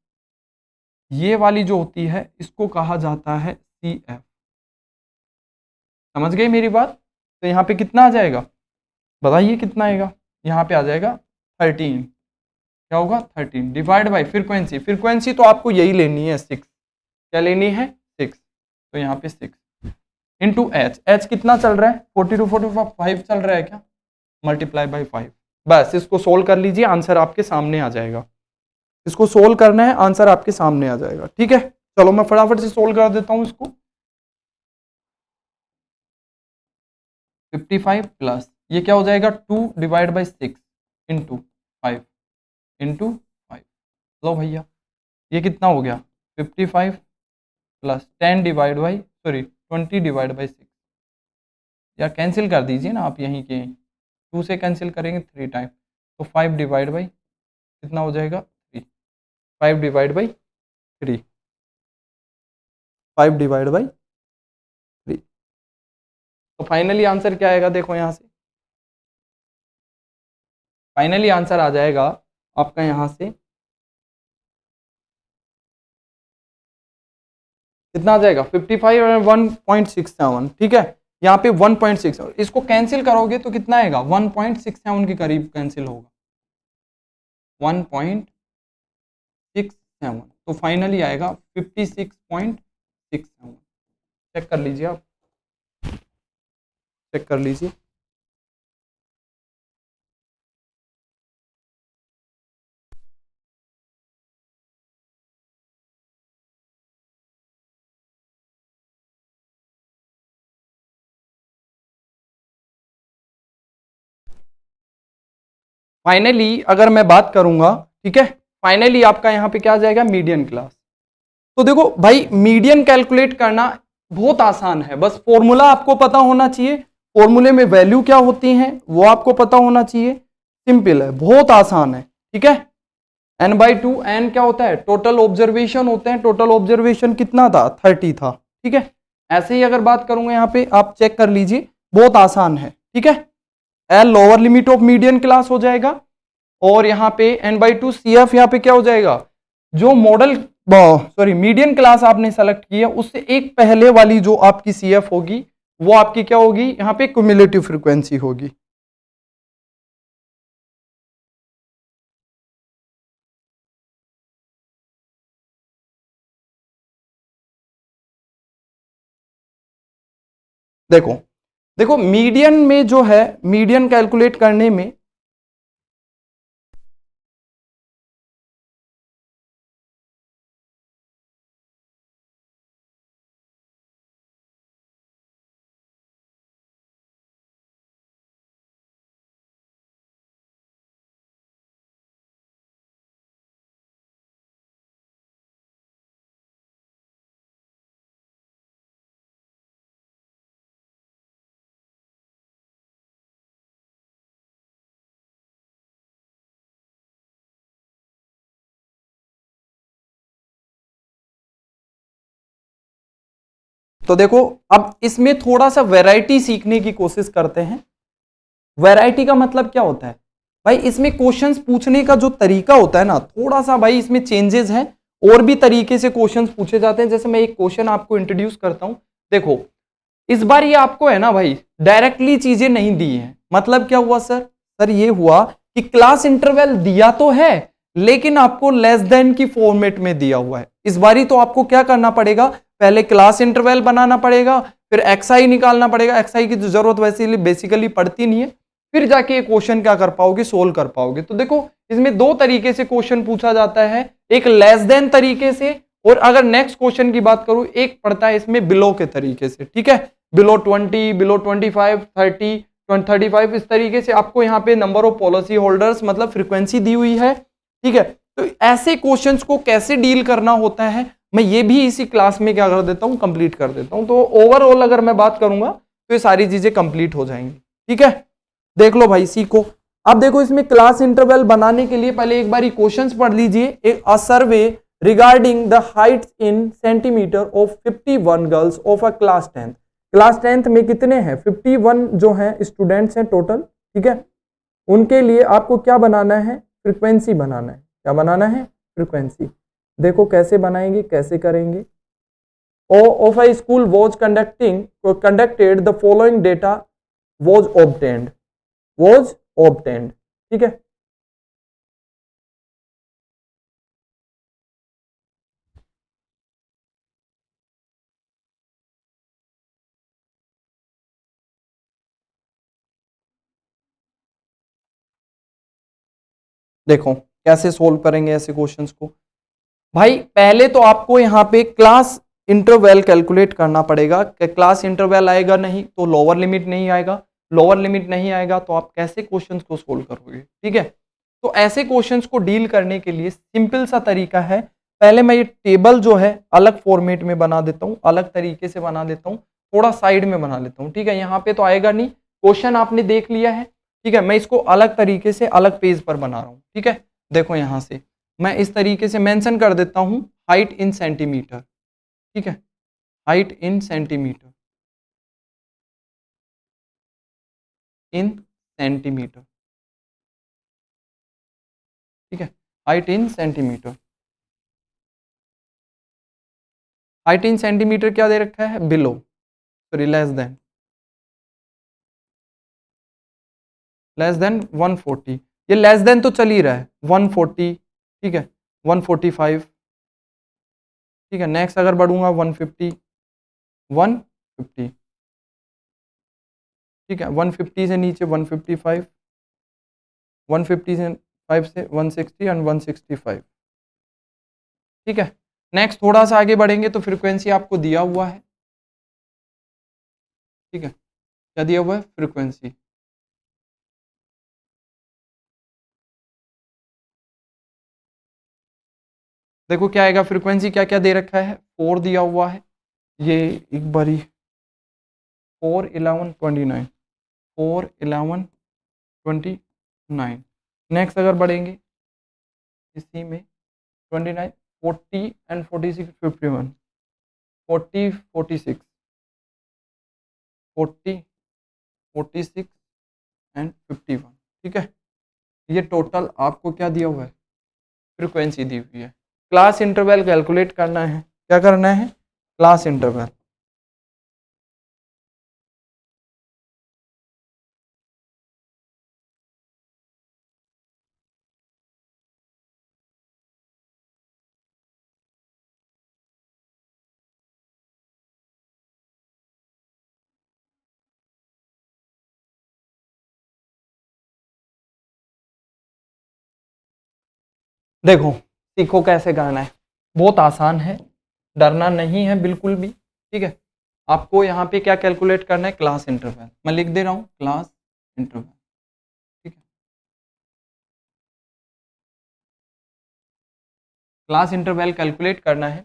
ये वाली जो होती है इसको कहा जाता है CF। समझ गए मेरी बात? तो यहाँ पे कितना आ जाएगा? बताइए कितना आएगा? यहाँ पे आ जाएगा 13। क्या होगा? 13 डिवाइड बाई फ्रीक्वेंसी। फ्रीक्वेंसी तो आपको यही लेनी है 6। क्या लेनी है? 6। तो यहाँ पे 6 इंटू एच। एच कितना चल रहा है? 42 45 चल रहा है क्या? Multiply by 5। बस इसको सोल्व कर लीजिए, आंसर आपके सामने आ जाएगा। इसको सोल्व करना है, आंसर आपके सामने आ जाएगा। ठीक है, चलो मैं फटाफट से सोल्व कर देता हूँ इसको। 55 प्लस ये क्या हो जाएगा? 2 डिवाइड बाई 6 इंटू 5 इंटू 5। लो भैया, ये कितना हो गया? 55 plus 10 divide by 20 divide by 6। या कैंसिल कर दीजिए ना आप, यहीं के 2 से कैंसिल करेंगे 3 टाइम, तो 5 डिवाइड बाई कितना हो जाएगा? 3। 5 डिवाइड बाई 3, 5 डिवाइड बाई 3। तो फाइनली आंसर क्या आएगा? देखो यहाँ से फाइनली आंसर आ जाएगा आपका यहाँ से कितना आ जाएगा? 55 और 1.67। ठीक है, यहाँ पे 1.6, इसको कैंसिल करोगे तो कितना आएगा? 1.67 के करीब कैंसिल होगा, 1.67। तो फाइनली आएगा 56.67। चेक कर लीजिए आप, चेक कर लीजिए। फाइनली अगर मैं बात करूंगा, ठीक है, फाइनली आपका यहां पे क्या आ जाएगा? Median class. तो देखो भाई, मीडियन कैलकुलेट करना बहुत आसान है, बस फॉर्मूला आपको पता होना चाहिए, फॉर्मूले में वैल्यू क्या होती हैं वो आपको पता होना चाहिए। सिंपल है, बहुत आसान है। ठीक है, n/2, n क्या होता है, टोटल ऑब्जर्वेशन होते हैं, टोटल ऑब्जर्वेशन कितना था, 30 था, ठीक है। ऐसे ही अगर बात करूंगा यहाँ पे आप चेक कर लीजिए, बहुत आसान है, ठीक है। L lower limit of median class हो जाएगा, और यहाँ पे n/2 CF यहाँ पे क्या हो जाएगा, जो मॉडल सॉरी मीडियन क्लास आपने सेलेक्ट किया उससे एक पहले वाली जो आपकी CF होगी वो आपकी क्या होगी, यहाँ पे क्युमुलेटिव फ्रीक्वेंसी होगी। देखो देखो मीडियन में जो है, मीडियन कैलकुलेट करने में तो देखो अब इसमें थोड़ा सा वैरायटी सीखने की कोशिश करते हैं। वैरायटी का मतलब क्या होता है भाई, इसमें क्वेश्चंस पूछने का जो तरीका होता है ना, थोड़ा सा भाई इसमें चेंजेस हैं, और भी तरीके से क्वेश्चंस पूछे जाते हैं। जैसे मैं एक क्वेश्चन आपको इंट्रोड्यूस करता हूं, देखो इस बार ये आपको है ना भाई डायरेक्टली चीजें नहीं दी है। मतलब क्या हुआ सर, सर ये हुआ कि क्लास इंटरवल दिया तो है लेकिन आपको लेस देन की फॉर्मेट में दिया हुआ है। इस बारी तो आपको क्या करना पड़ेगा, पहले क्लास इंटरवल बनाना पड़ेगा, फिर एक्सआई निकालना पड़ेगा। एक्सआई की जरूरत वैसे बेसिकली पड़ती नहीं है, फिर जाके ये क्वेश्चन क्या कर पाओगे, सोल्व कर पाओगे। तो देखो इसमें दो तरीके से क्वेश्चन पूछा जाता है, एक लेस देन तरीके से, और अगर नेक्स्ट क्वेश्चन की बात करूं एक पड़ता है इसमें बिलो के तरीके से, ठीक है। बिलो 20, बिलो 25, 30, 35, इस तरीके से आपको यहाँ पे नंबर ऑफ पॉलिसी होल्डर्स मतलब फ्रीक्वेंसी दी हुई है, ठीक है। तो ऐसे क्वेश्चंस को कैसे डील करना होता है मैं ये भी इसी क्लास में क्या कर देता हूं, कंप्लीट कर देता हूं। तो ओवरऑल अगर मैं बात करूंगा तो ये सारी चीजें कंप्लीट हो जाएंगी, ठीक है। देख लो भाई सीखो। अब देखो इसमें क्लास इंटरवल बनाने के लिए पहले एक बार क्वेश्चंस पढ़ लीजिए। एक survey regarding the height in centimeter of 51 girls of a class 10th। Class 10th में कितने हैं, 51 जो हैं स्टूडेंट्स हैं टोटल, ठीक है। उनके लिए आपको क्या बनाना है, फ्रीक्वेंसी बनाना है। क्या बनाना है, फ्रीक्वेंसी। देखो कैसे बनाएंगे, कैसे करेंगे। of a school was conducted the following data was obtained, ठीक है। देखो कैसे सोल्व करेंगे ऐसे क्वेश्चंस को। भाई पहले तो आपको यहाँ पे क्लास इंटरवल कैलकुलेट करना पड़ेगा कि क्लास इंटरवल आएगा नहीं तो लोअर लिमिट नहीं आएगा, लोअर लिमिट नहीं आएगा तो आप कैसे क्वेश्चंस को सोल्व करोगे, ठीक है। तो ऐसे क्वेश्चंस को डील करने के लिए सिंपल सा तरीका है, पहले मैं ये टेबल जो है अलग फॉर्मेट में बना देता हूँ, अलग तरीके से बना देता हूँ, थोड़ा साइड में बना लेता हूँ, ठीक है। यहाँ पे तो आएगा नहीं, क्वेश्चन आपने देख लिया है, ठीक है। मैं इसको अलग तरीके से अलग पेज पर बना रहा हूँ, ठीक है। देखो यहाँ से मैं इस तरीके से मेंशन कर देता हूँ हाइट इन सेंटीमीटर, ठीक है। Height in centimetre, in centimetre, ठीक है। Height in centimetre, height in centimetre क्या दे रखा है, बिलो, सॉरी लेस देन 140। ये लेस देन तो चल ही रहा है 140, ठीक है। 145, ठीक है। नेक्स्ट अगर बढ़ूंगा 150, 150, ठीक है। 150 से नीचे 155, 150 से 5 से 160 एंड 165, ठीक है। नेक्स्ट थोड़ा सा आगे बढ़ेंगे तो फ्रीक्वेंसी आपको दिया हुआ है, ठीक है। क्या दिया हुआ है, फ्रीक्वेंसी। देखो क्या आएगा, फ्रीक्वेंसी क्या क्या दे रखा है, 4 दिया हुआ है, ये एक बारी 4 11 29, 4 11 29। नेक्स्ट अगर बढ़ेंगे इसी में 29, 40 एंड 46, 51, 40, 46, 40, 46 एंड 51। ठीक है, ये टोटल आपको क्या दिया हुआ है, फ्रीक्वेंसी दी हुई है। क्लास इंटरवल कैलकुलेट करना है। क्या करना है, क्लास इंटरवल। देखो सीखो कैसे करना है, बहुत आसान है, डरना नहीं है बिल्कुल भी। ठीक है, आपको यहाँ पे क्या कैलकुलेट करना है, क्लास इंटरवल। मैं लिख दे रहा हूँ क्लास इंटरवल। ठीक है, क्लास इंटरवल कैलकुलेट करना है।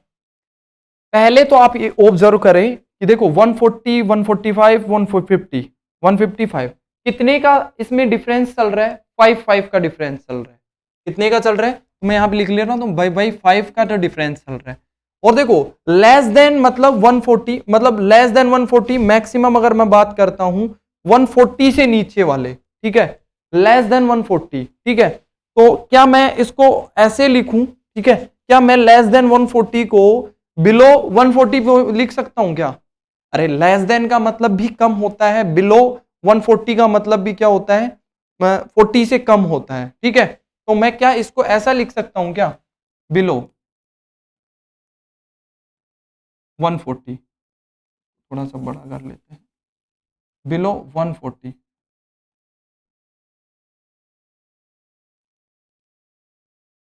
पहले तो आप ये ऑब्जर्व करें कि देखो 140, 145, 150, 155 कितने का इसमें डिफरेंस चल रहा है, 5 का डिफरेंस चल रहा है। कितने का चल रहा है, तो मैं यहाँ पे लिख ले रहा हूँ, तो भाई 5 का तो डिफरेंस चल रहा है। और देखो लेस देन मतलब 140, मतलब लेस देन 140 मैक्सिमम अगर मैं बात करता हूं 140 से नीचे वाले। ठीक है, लेस देन 140। ठीक है, तो क्या मैं इसको ऐसे लिखूं, ठीक है, क्या मैं लेस देन 140 को बिलो 140 पे लिख सकता हूं क्या? अरे लेस देन का मतलब भी कम होता है, बिलो 140 का मतलब भी क्या होता है, 40 से कम होता है। ठीक है, तो मैं क्या इसको ऐसा लिख सकता हूं क्या, बिलो 140, थोड़ा सा बड़ा कर लेते हैं, बिलो 140।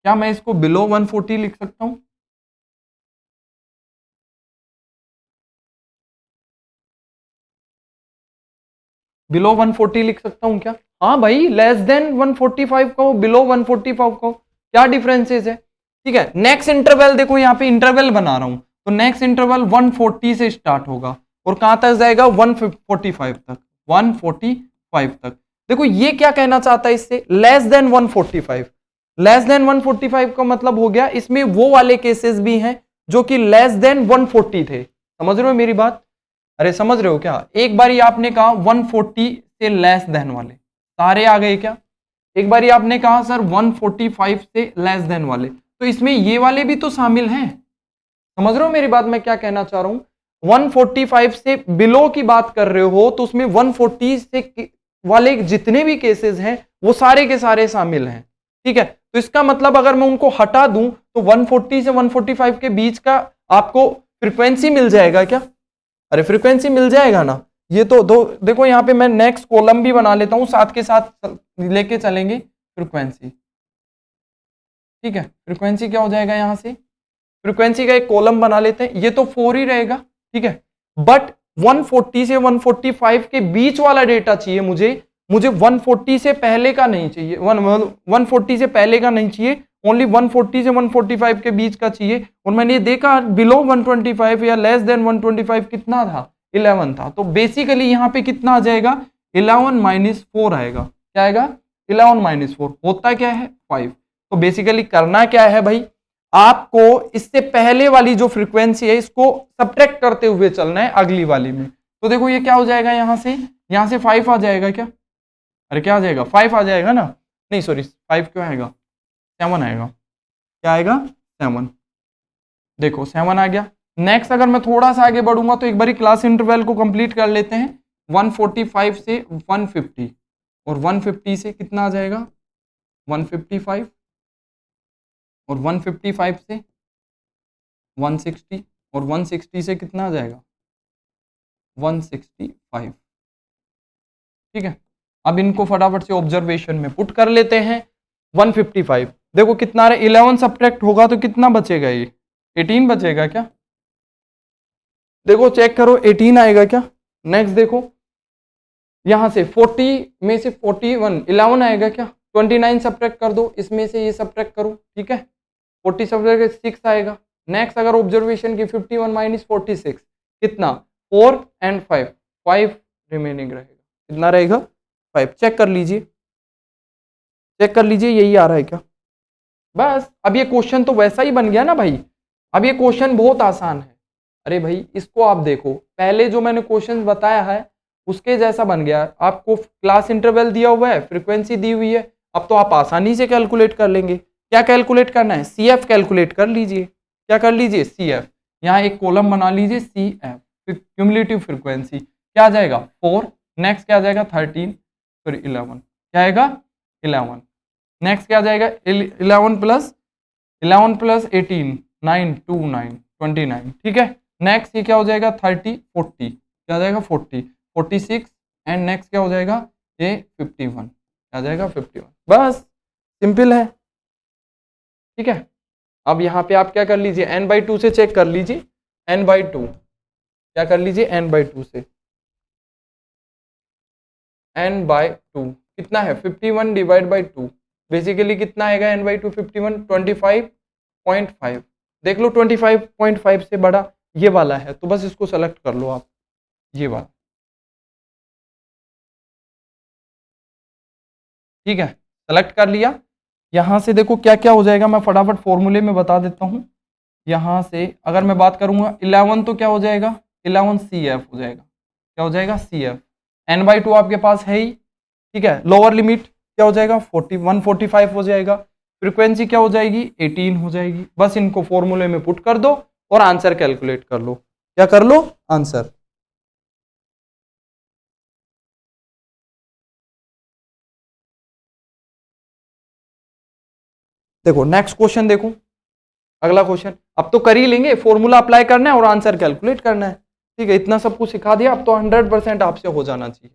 क्या मैं इसको बिलो 140 लिख सकता हूं? बिलो 140 लिख सकता हूं क्या? हाँ भाई, लेस देन 145 को बिलो 145 को क्या डिफरेंसेस है। ठीक है, नेक्स्ट इंटरवल देखो, यहाँ पे इंटरवल बना रहा हूं, तो नेक्स्ट इंटरवल 140 से स्टार्ट होगा और कहां तक जाएगा, 145 तक, 145 तक। देखो ये क्या कहना चाहता है इससे, लेस देन 145। लेस देन 145 का मतलब हो गया इसमें वो वाले केसेस भी हैं जो कि लेस देन 140 थे। समझ रहे हो मेरी बात? अरे समझ रहे हो क्या, एक बारी आपने कहा 140 से लेस देन वाले सारे आ गए क्या, एक बारी आपने कहा सर 145 से लेस देन वाले, तो इसमें ये वाले भी तो शामिल हैं। समझ रहे हो मेरी बात, मैं क्या कहना चाह रहा हूं, 145 से बिलो की बात कर रहे हो तो उसमें 140 से वाले जितने भी केसेस हैं वो सारे के सारे शामिल हैं। ठीक है, तो इसका मतलब अगर मैं उनको हटा दूं तो 140 से 145 के बीच का आपको फ्रीक्वेंसी मिल जाएगा क्या? अरे फ्रीक्वेंसी मिल जाएगा ना। ये तो दो देखो, यहाँ पे मैं नेक्स्ट कॉलम भी बना लेता हूं, साथ के साथ लेके चलेंगे फ्रीक्वेंसी। ठीक है, फ्रीक्वेंसी क्या हो जाएगा, यहां से फ्रीक्वेंसी का एक कॉलम बना लेते हैं, ये तो 4 ही रहेगा। ठीक है, बट 140 से 145 के बीच वाला डेटा चाहिए मुझे, मुझे 140 से पहले का नहीं चाहिए, 140 से पहले का नहीं चाहिए, ओनली 140 से 145 के बीच का चाहिए। और मैंने ये देखा बिलो 125 या लेस देन 125 कितना था, 11 था, तो बेसिकली यहाँ पे कितना आ जाएगा, 11 माइनस 4 आएगा। क्या आएगा, 11 माइनस 4 होता क्या है, 5। तो बेसिकली करना क्या है भाई, आपको इससे पहले वाली जो फ्रीक्वेंसी है इसको सब्ट्रैक्ट करते हुए चलना है अगली वाली में। तो देखो ये क्या हो जाएगा, यहां से 5 आ जाएगा क्या, अरे क्या आ जाएगा, 5 आ जाएगा ना, नहीं सॉरी 5 क्यों आएगा, 7 आएगा। क्या आएगा, 7। देखो 7 आ गया। नेक्स्ट अगर मैं थोड़ा सा आगे बढ़ूंगा तो एक बारी क्लास इंटरवल को कंप्लीट कर लेते हैं, 145 से 150, और 150 से कितना आ जाएगा, 155, और 155 से 160, और 160 से कितना आ जाएगा, 165। ठीक है, अब इनको फटाफट से ऑब्जर्वेशन में पुट कर लेते हैं। 155 देखो कितना रहा, 11 सब्ट्रैक्ट होगा तो कितना बचेगा, ये 18 बचेगा क्या, देखो चेक करो 18 आएगा क्या। नेक्स्ट देखो यहां से 40 में से 41 11 आएगा क्या, 29 सब्ट्रैक्ट कर दो, इसमें से ये सब्ट्रैक्ट करो। ठीक है, 40 सब्ट्रैक्ट 6 आएगा। नेक्स्ट अगर ऑब्जर्वेशन की 51 माइनस 46 कितना, 4 एंड 5, 5 रिमेनिंग रहेगा, कितना रहेगा, 5। चेक कर लीजिए, चेक कर लीजिए यही आ रहा है क्या, बस अब ये क्वेश्चन तो वैसा ही बन गया ना भाई। अब ये क्वेश्चन बहुत आसान है। अरे भाई इसको आप देखो, पहले जो मैंने क्वेश्चन बताया है उसके जैसा बन गया। आपको क्लास इंटरवल दिया हुआ है, फ्रीक्वेंसी दी हुई है, अब तो आप आसानी से कैलकुलेट कर लेंगे। क्या कैलकुलेट करना है? सी एफ कैलकुलेट कर लीजिए। क्या कर लीजिए? C F. यहाँ एक कॉलम बना लीजिए सी एफ, क्यूमुलेटिव फ्रीक्वेंसी क्या आ जाएगा 4, नेक्स्ट क्या आ जाएगा 13, फिर 11, क्या आएगा 11, नेक्स्ट क्या आ जाएगा 11 प्लस 18 9 2 9 29, ठीक है। नेक्स्ट ये क्या हो जाएगा 30 40, क्या आ जाएगा 40 46, एंड नेक्स्ट क्या हो जाएगा ये 51, क्या आ जाएगा 51। बस सिंपल है, ठीक है। अब यहाँ पे आप क्या कर लीजिए n/2 से चेक कर लीजिए, n/2 क्या कर लीजिए n/2 से, n/2 कितना है 51 डिवाइड बाई 2, बेसिकली कितना आएगा n/2 51 25.5। देख लो 25.5 से बड़ा ये वाला है तो बस इसको सेलेक्ट कर लो आप, ये वाला, ठीक है। सेलेक्ट कर लिया। यहां से देखो क्या क्या हो जाएगा, मैं फटाफट फॉर्मूले में बता देता हूं। यहां से अगर मैं बात करूंगा 11 तो क्या हो जाएगा 11 CF हो जाएगा, क्या हो जाएगा CF। n/2 आपके पास है ही, ठीक है। लोअर लिमिट क्या हो जाएगा 145 हो जाएगा। फ्रीक्वेंसी क्या हो जाएगी 18 हो जाएगी। बस इनको फॉर्मूले में पुट कर दो और आंसर कैलकुलेट कर लो। क्या कर लो? आंसर। देखो नेक्स्ट क्वेश्चन देखो, अगला क्वेश्चन। अब तो कर ही लेंगे, फॉर्मूला अप्लाई करना है और आंसर कैलकुलेट करना है, ठीक है। इतना सब कुछ सिखा दिया, अब तो 100% आपसे हो जाना चाहिए।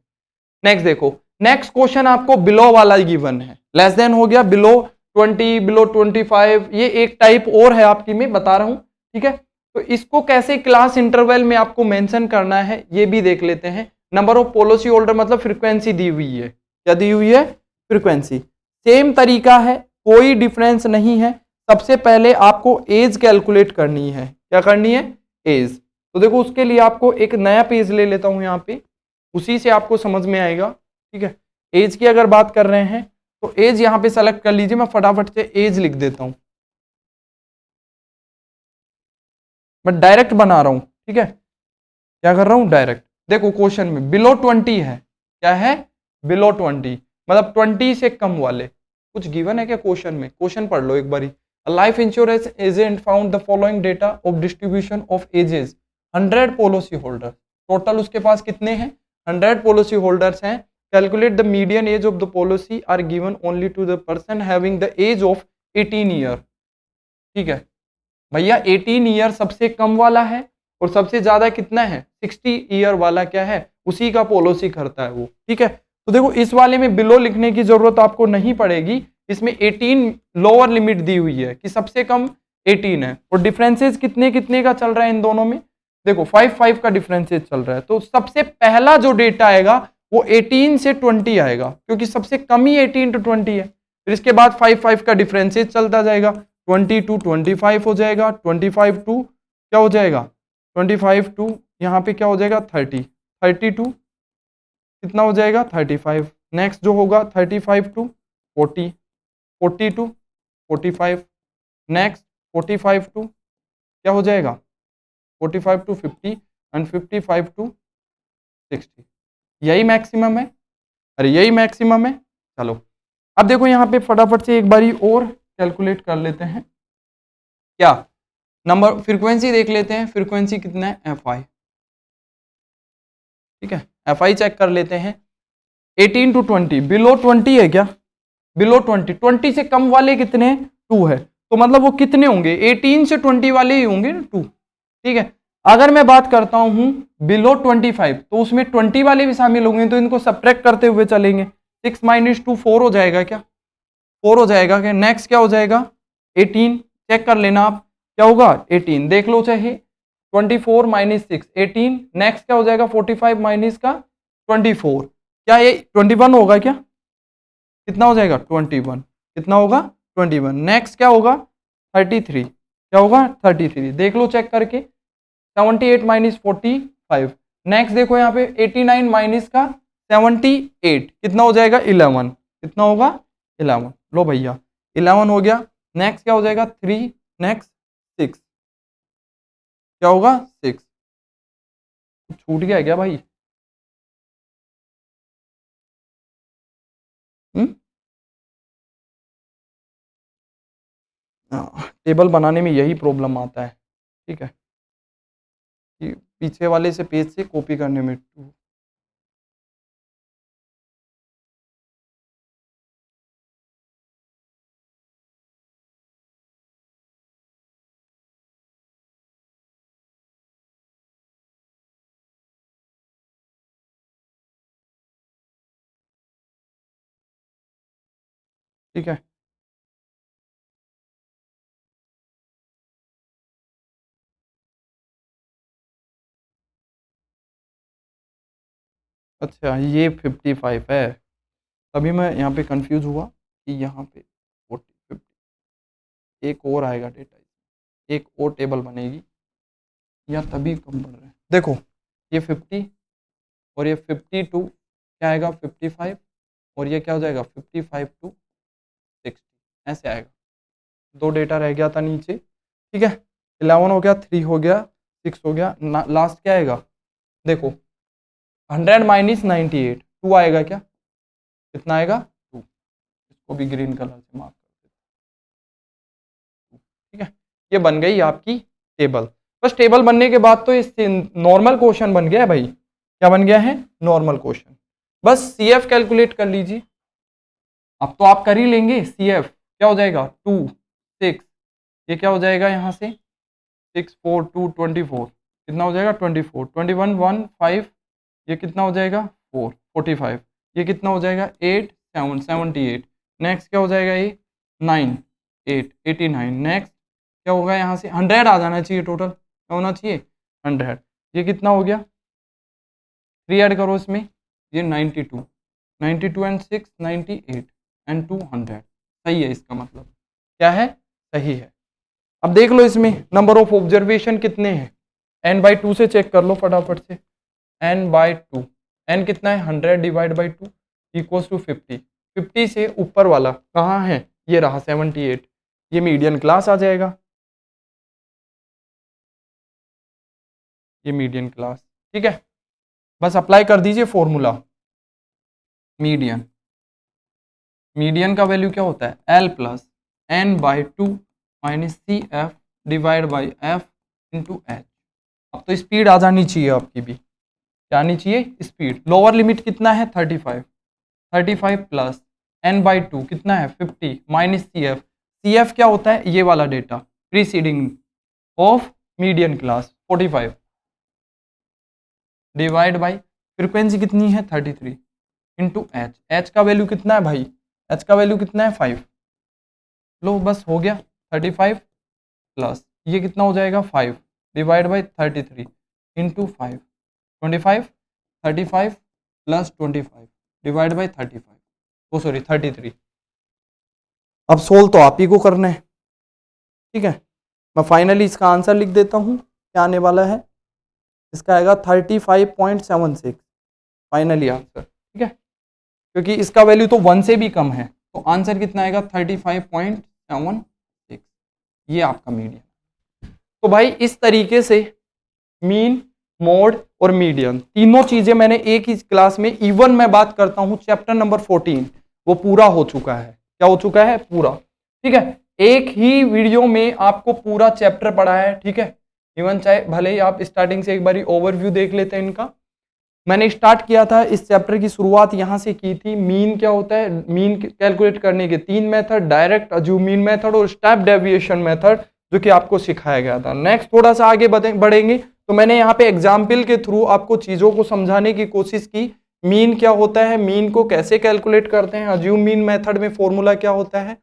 नेक्स्ट देखो, नेक्स्ट क्वेश्चन आपको बिलो वाला गिवन है, लेस देन हो गया, बिलो 20, बिलो 25, ये एक टाइप और है आपकी, मैं बता रहा हूं, ठीक है। तो इसको कैसे क्लास इंटरवल में आपको मेंशन करना है ये भी देख लेते हैं। नंबर ऑफ पॉलिसी होल्डर मतलब फ्रीक्वेंसी दी हुई है, क्या दी हुई है? फ्रीक्वेंसी। सेम तरीका है, कोई डिफरेंस नहीं है। सबसे पहले आपको एज कैलकुलेट करनी है। क्या करनी है? एज। तो देखो उसके लिए आपको एक नया पेज ले लेता हूं यहाँ पे, उसी से आपको समझ में आएगा, ठीक है। एज की अगर बात कर रहे हैं तो एज यहाँ पे सेलेक्ट कर लीजिए, मैं फटाफट से एज लिख देता हूं, मैं डायरेक्ट बना रहा हूं, ठीक है। क्या कर रहा हूं? डायरेक्ट। देखो क्वेश्चन में बिलो 20 है, क्या है? बिलो 20 मतलब 20 से कम वाले। कुछ गिवन है क्या क्वेश्चन में? क्वेश्चन पढ़ लो एक बारी। Life insurance agent found the following data of distribution of ages 100 policy holder. Total उसके पास कितने हैं? 100 पॉलिसी होल्डर्स हैं। Calculate the median age of the policy are given only to the person having the age of 18 year, ठीक है। भैया 18 ईयर सबसे कम वाला है और सबसे ज्यादा कितना है 60 ईयर वाला, क्या है? उसी का पॉलिसी करता है वो, ठीक है। तो देखो इस वाले में बिलो लिखने की जरूरत आपको नहीं पड़ेगी, इसमें 18 लोअर लिमिट दी हुई है कि सबसे कम 18 है। और डिफरेंसेस कितने कितने का चल रहा है इन दोनों में? देखो 5 का डिफरेंसेस चल रहा है। तो सबसे पहला जो डेटा आएगा वो 18 से 20 आएगा, क्योंकि सबसे कम ही 18 to 20 है। फिर इसके बाद 5 का डिफरेंसेस चलता जाएगा, 20 to 25 हो जाएगा, 25 टू क्या हो जाएगा 25 टू यहाँ पे क्या हो जाएगा 30, 30 टू कितना हो जाएगा 35, नेक्स्ट जो होगा 35 टू 40, 40 टू 45, नेक्स्ट 45 टू क्या हो जाएगा 45 टू 50, एंड 55 टू 60। यही मैक्सिमम है, अरे यही मैक्सिमम है। चलो अब देखो यहाँ पे फटाफट से एक बारी और कैलकुलेट कर लेते हैं। क्या नंबर फ्रीक्वेंसी देख लेते हैं, फ्रीक्वेंसी कितना है FI, ठीक है। FI चेक कर लेते हैं। 18 to 20, बिलो 20 है क्या? बिलो 20, 20 से कम वाले कितने? 2 है। तो मतलब वो कितने होंगे? 18 से 20 वाले ही होंगे ना 2, ठीक है। अगर मैं बात करता हूं बिलो 25 तो उसमें 20 वाले भी शामिल होंगे, तो इनको सब्ट्रैक्ट करते हुए चलेंगे। 6 - 2 4 हो जाएगा क्या? 4 हो जाएगा क्या? नेक्स्ट क्या हो जाएगा 18, चेक कर लेना आप क्या होगा 18, देख लो चाहे 24 - 6 18, नेक्स्ट क्या हो जाएगा 45 माइनस का 24, क्या ये 21 होगा क्या? कितना हो जाएगा 21, कितना होगा 21, नेक्स्ट क्या होगा 33, क्या होगा 33, देख लो चेक करके 78 - 45, नेक्स्ट देखो यहाँ पे 89 माइनस का 78 कितना हो जाएगा 11, कितना होगा 11, लो भैया 11 हो गया। नेक्स्ट क्या हो जाएगा 3, नेक्स्ट 6, क्या होगा 6। छूट गया क्या भाई? टेबल बनाने में यही प्रॉब्लम आता है, ठीक है, कि पीछे वाले से पेज से कॉपी करने में। ठीक है, अच्छा ये 55 है, तभी मैं यहाँ पे कंफ्यूज हुआ कि यहाँ पे 40 50 एक और आएगा डेटा, एक और टेबल बनेगी, या तभी कम बढ़ रहा है। देखो ये 50 और ये 52 क्या आएगा 55, और ये क्या हो जाएगा 55 to 60, ऐसे आएगा। दो डेटा रह गया था नीचे, ठीक है, 11 हो गया, 3 हो गया, 6 हो गया, लास्ट क्या आएगा देखो 100 माइनस 98, 2 आएगा क्या, कितना आएगा 2, इसको भी ग्रीन कलर से मार्क कर देते, ठीक है। ये बन गई आपकी टेबल। बस टेबल बनने के बाद तो इस नॉर्मल क्वेश्चन बन गया है भाई, क्या बन गया है नॉर्मल क्वेश्चन। बस CF कैलकुलेट कर लीजिए, अब तो आप कर ही लेंगे। CF क्या हो जाएगा 2 6, ये क्या हो जाएगा यहाँ से 6 4 2 24, कितना हो जाएगा 24, 21 1 5, ये कितना हो जाएगा 4 45, ये कितना हो जाएगा 8 7 78, नेक्स्ट क्या हो जाएगा ये 9 8 89, नेक्स्ट क्या होगा यहाँ से 100 आ जाना चाहिए, टोटल क्या होना चाहिए 100, ये कितना हो गया 3 ऐड करो इसमें, ये 92 92 एंड 6 98 एंड 200, सही है, इसका मतलब क्या है सही है। अब देख लो इसमें नंबर ऑफ ऑब्जर्वेशन कितने हैं, n/2 से चेक कर लो फटाफट से, n/2, n कितना है 100 डिवाइड बाई 2 इक्वल्स टू 50, 50 से ऊपर वाला कहाँ है, ये रहा 78, ये मीडियन क्लास आ जाएगा, ये मीडियन क्लास, ठीक है। बस अप्लाई कर दीजिए फॉर्मूला, मीडियन, मीडियन का वैल्यू क्या होता है L plus n/2 minus CF divide by F into H। अब तो स्पीड आ जानी चाहिए आपकी भी, क्या आनी चाहिए स्पीड। लोअर लिमिट कितना है 35, 35 प्लस n/2 कितना है 50 माइनस CF, CF क्या होता है ये वाला data preceding of median class 45 divide by frequency कितनी है 33 इंटू एच, एच का वैल्यू कितना है भाई, एच का वैल्यू कितना है 5, लो बस हो गया 35 प्लस ये कितना हो जाएगा 5 divide by 33 into 5, 25 35 plus 25 divide by 35, oh sorry 33। अब सोल्व तो आप ही को करना है, ठीक है। मैं फाइनली इसका आंसर लिख देता हूँ, क्या आने वाला है, इसका आएगा 35.76 फाइनली आंसर, ठीक है, क्योंकि इसका वैल्यू तो 1 से भी कम है, तो आंसर कितना आएगा 35.76, ये आपका मीडियन। तो भाई इस तरीके से मीन, मोड और मीडियन तीनों चीजें मैंने एक ही क्लास में, इवन मैं बात करता हूं चैप्टर नंबर 14 वो पूरा हो चुका है, क्या हो चुका है पूरा, ठीक है, एक ही वीडियो में आपको पूरा चैप्टर पढ़ा है, ठीक है। इवन चाहे भले ही आप स्टार्टिंग से एक बारी ओवरव्यू देख लेते हैं इनका, मैंने स्टार्ट किया था इस चैप्टर की शुरुआत यहां से की थी। मीन क्या होता है, मीन कैलकुलेट करने के 3 method, direct assume mean method और स्टेप डेविएशन मेथड, जो कि आपको सिखाया गया था। नेक्स्ट थोड़ा सा आगे बढ़ेंगे तो मैंने यहाँ पे एग्जाम्पल के थ्रू आपको चीजों को समझाने की कोशिश की, मीन क्या होता है, मीन को कैसे कैलकुलेट करते हैं, अज्यूम मीन मेथड में फॉर्मूला क्या होता है।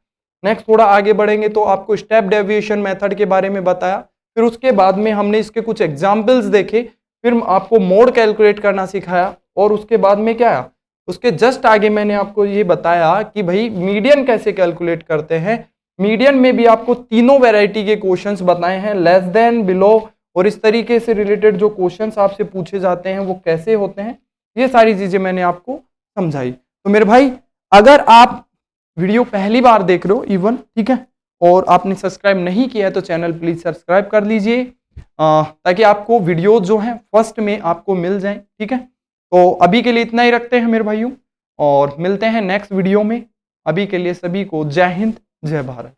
नेक्स्ट थोड़ा आगे बढ़ेंगे तो आपको स्टेप डेविएशन मेथड के बारे में बताया, फिर उसके बाद में हमने इसके कुछ एग्जाम्पल्स देखे, फिर आपको मोड कैलकुलेट करना सिखाया, और उसके बाद में क्या है, उसके जस्ट आगे मैंने आपको ये बताया कि भाई मीडियन कैसे कैलकुलेट करते हैं। मीडियन में भी आपको तीनों वैरायटी के क्वेश्चंस बताए हैं, लेस देन, बिलो और इस तरीके से रिलेटेड जो क्वेश्चंस आपसे पूछे जाते हैं वो कैसे होते हैं, ये सारी चीजें मैंने आपको समझाई। तो मेरे भाई अगर आप वीडियो पहली बार देख रहे हो इवन, ठीक है, और आपने सब्सक्राइब नहीं किया है तो चैनल प्लीज़ सब्सक्राइब कर लीजिए, ताकि आपको वीडियो जो हैं फर्स्ट में आपको मिल जाएं। ठीक है, तो अभी के लिए इतना ही रखते हैं मेरे भाइयों, और मिलते हैं नेक्स्ट वीडियो में। अभी के लिए सभी को जय हिंद, जय भारत।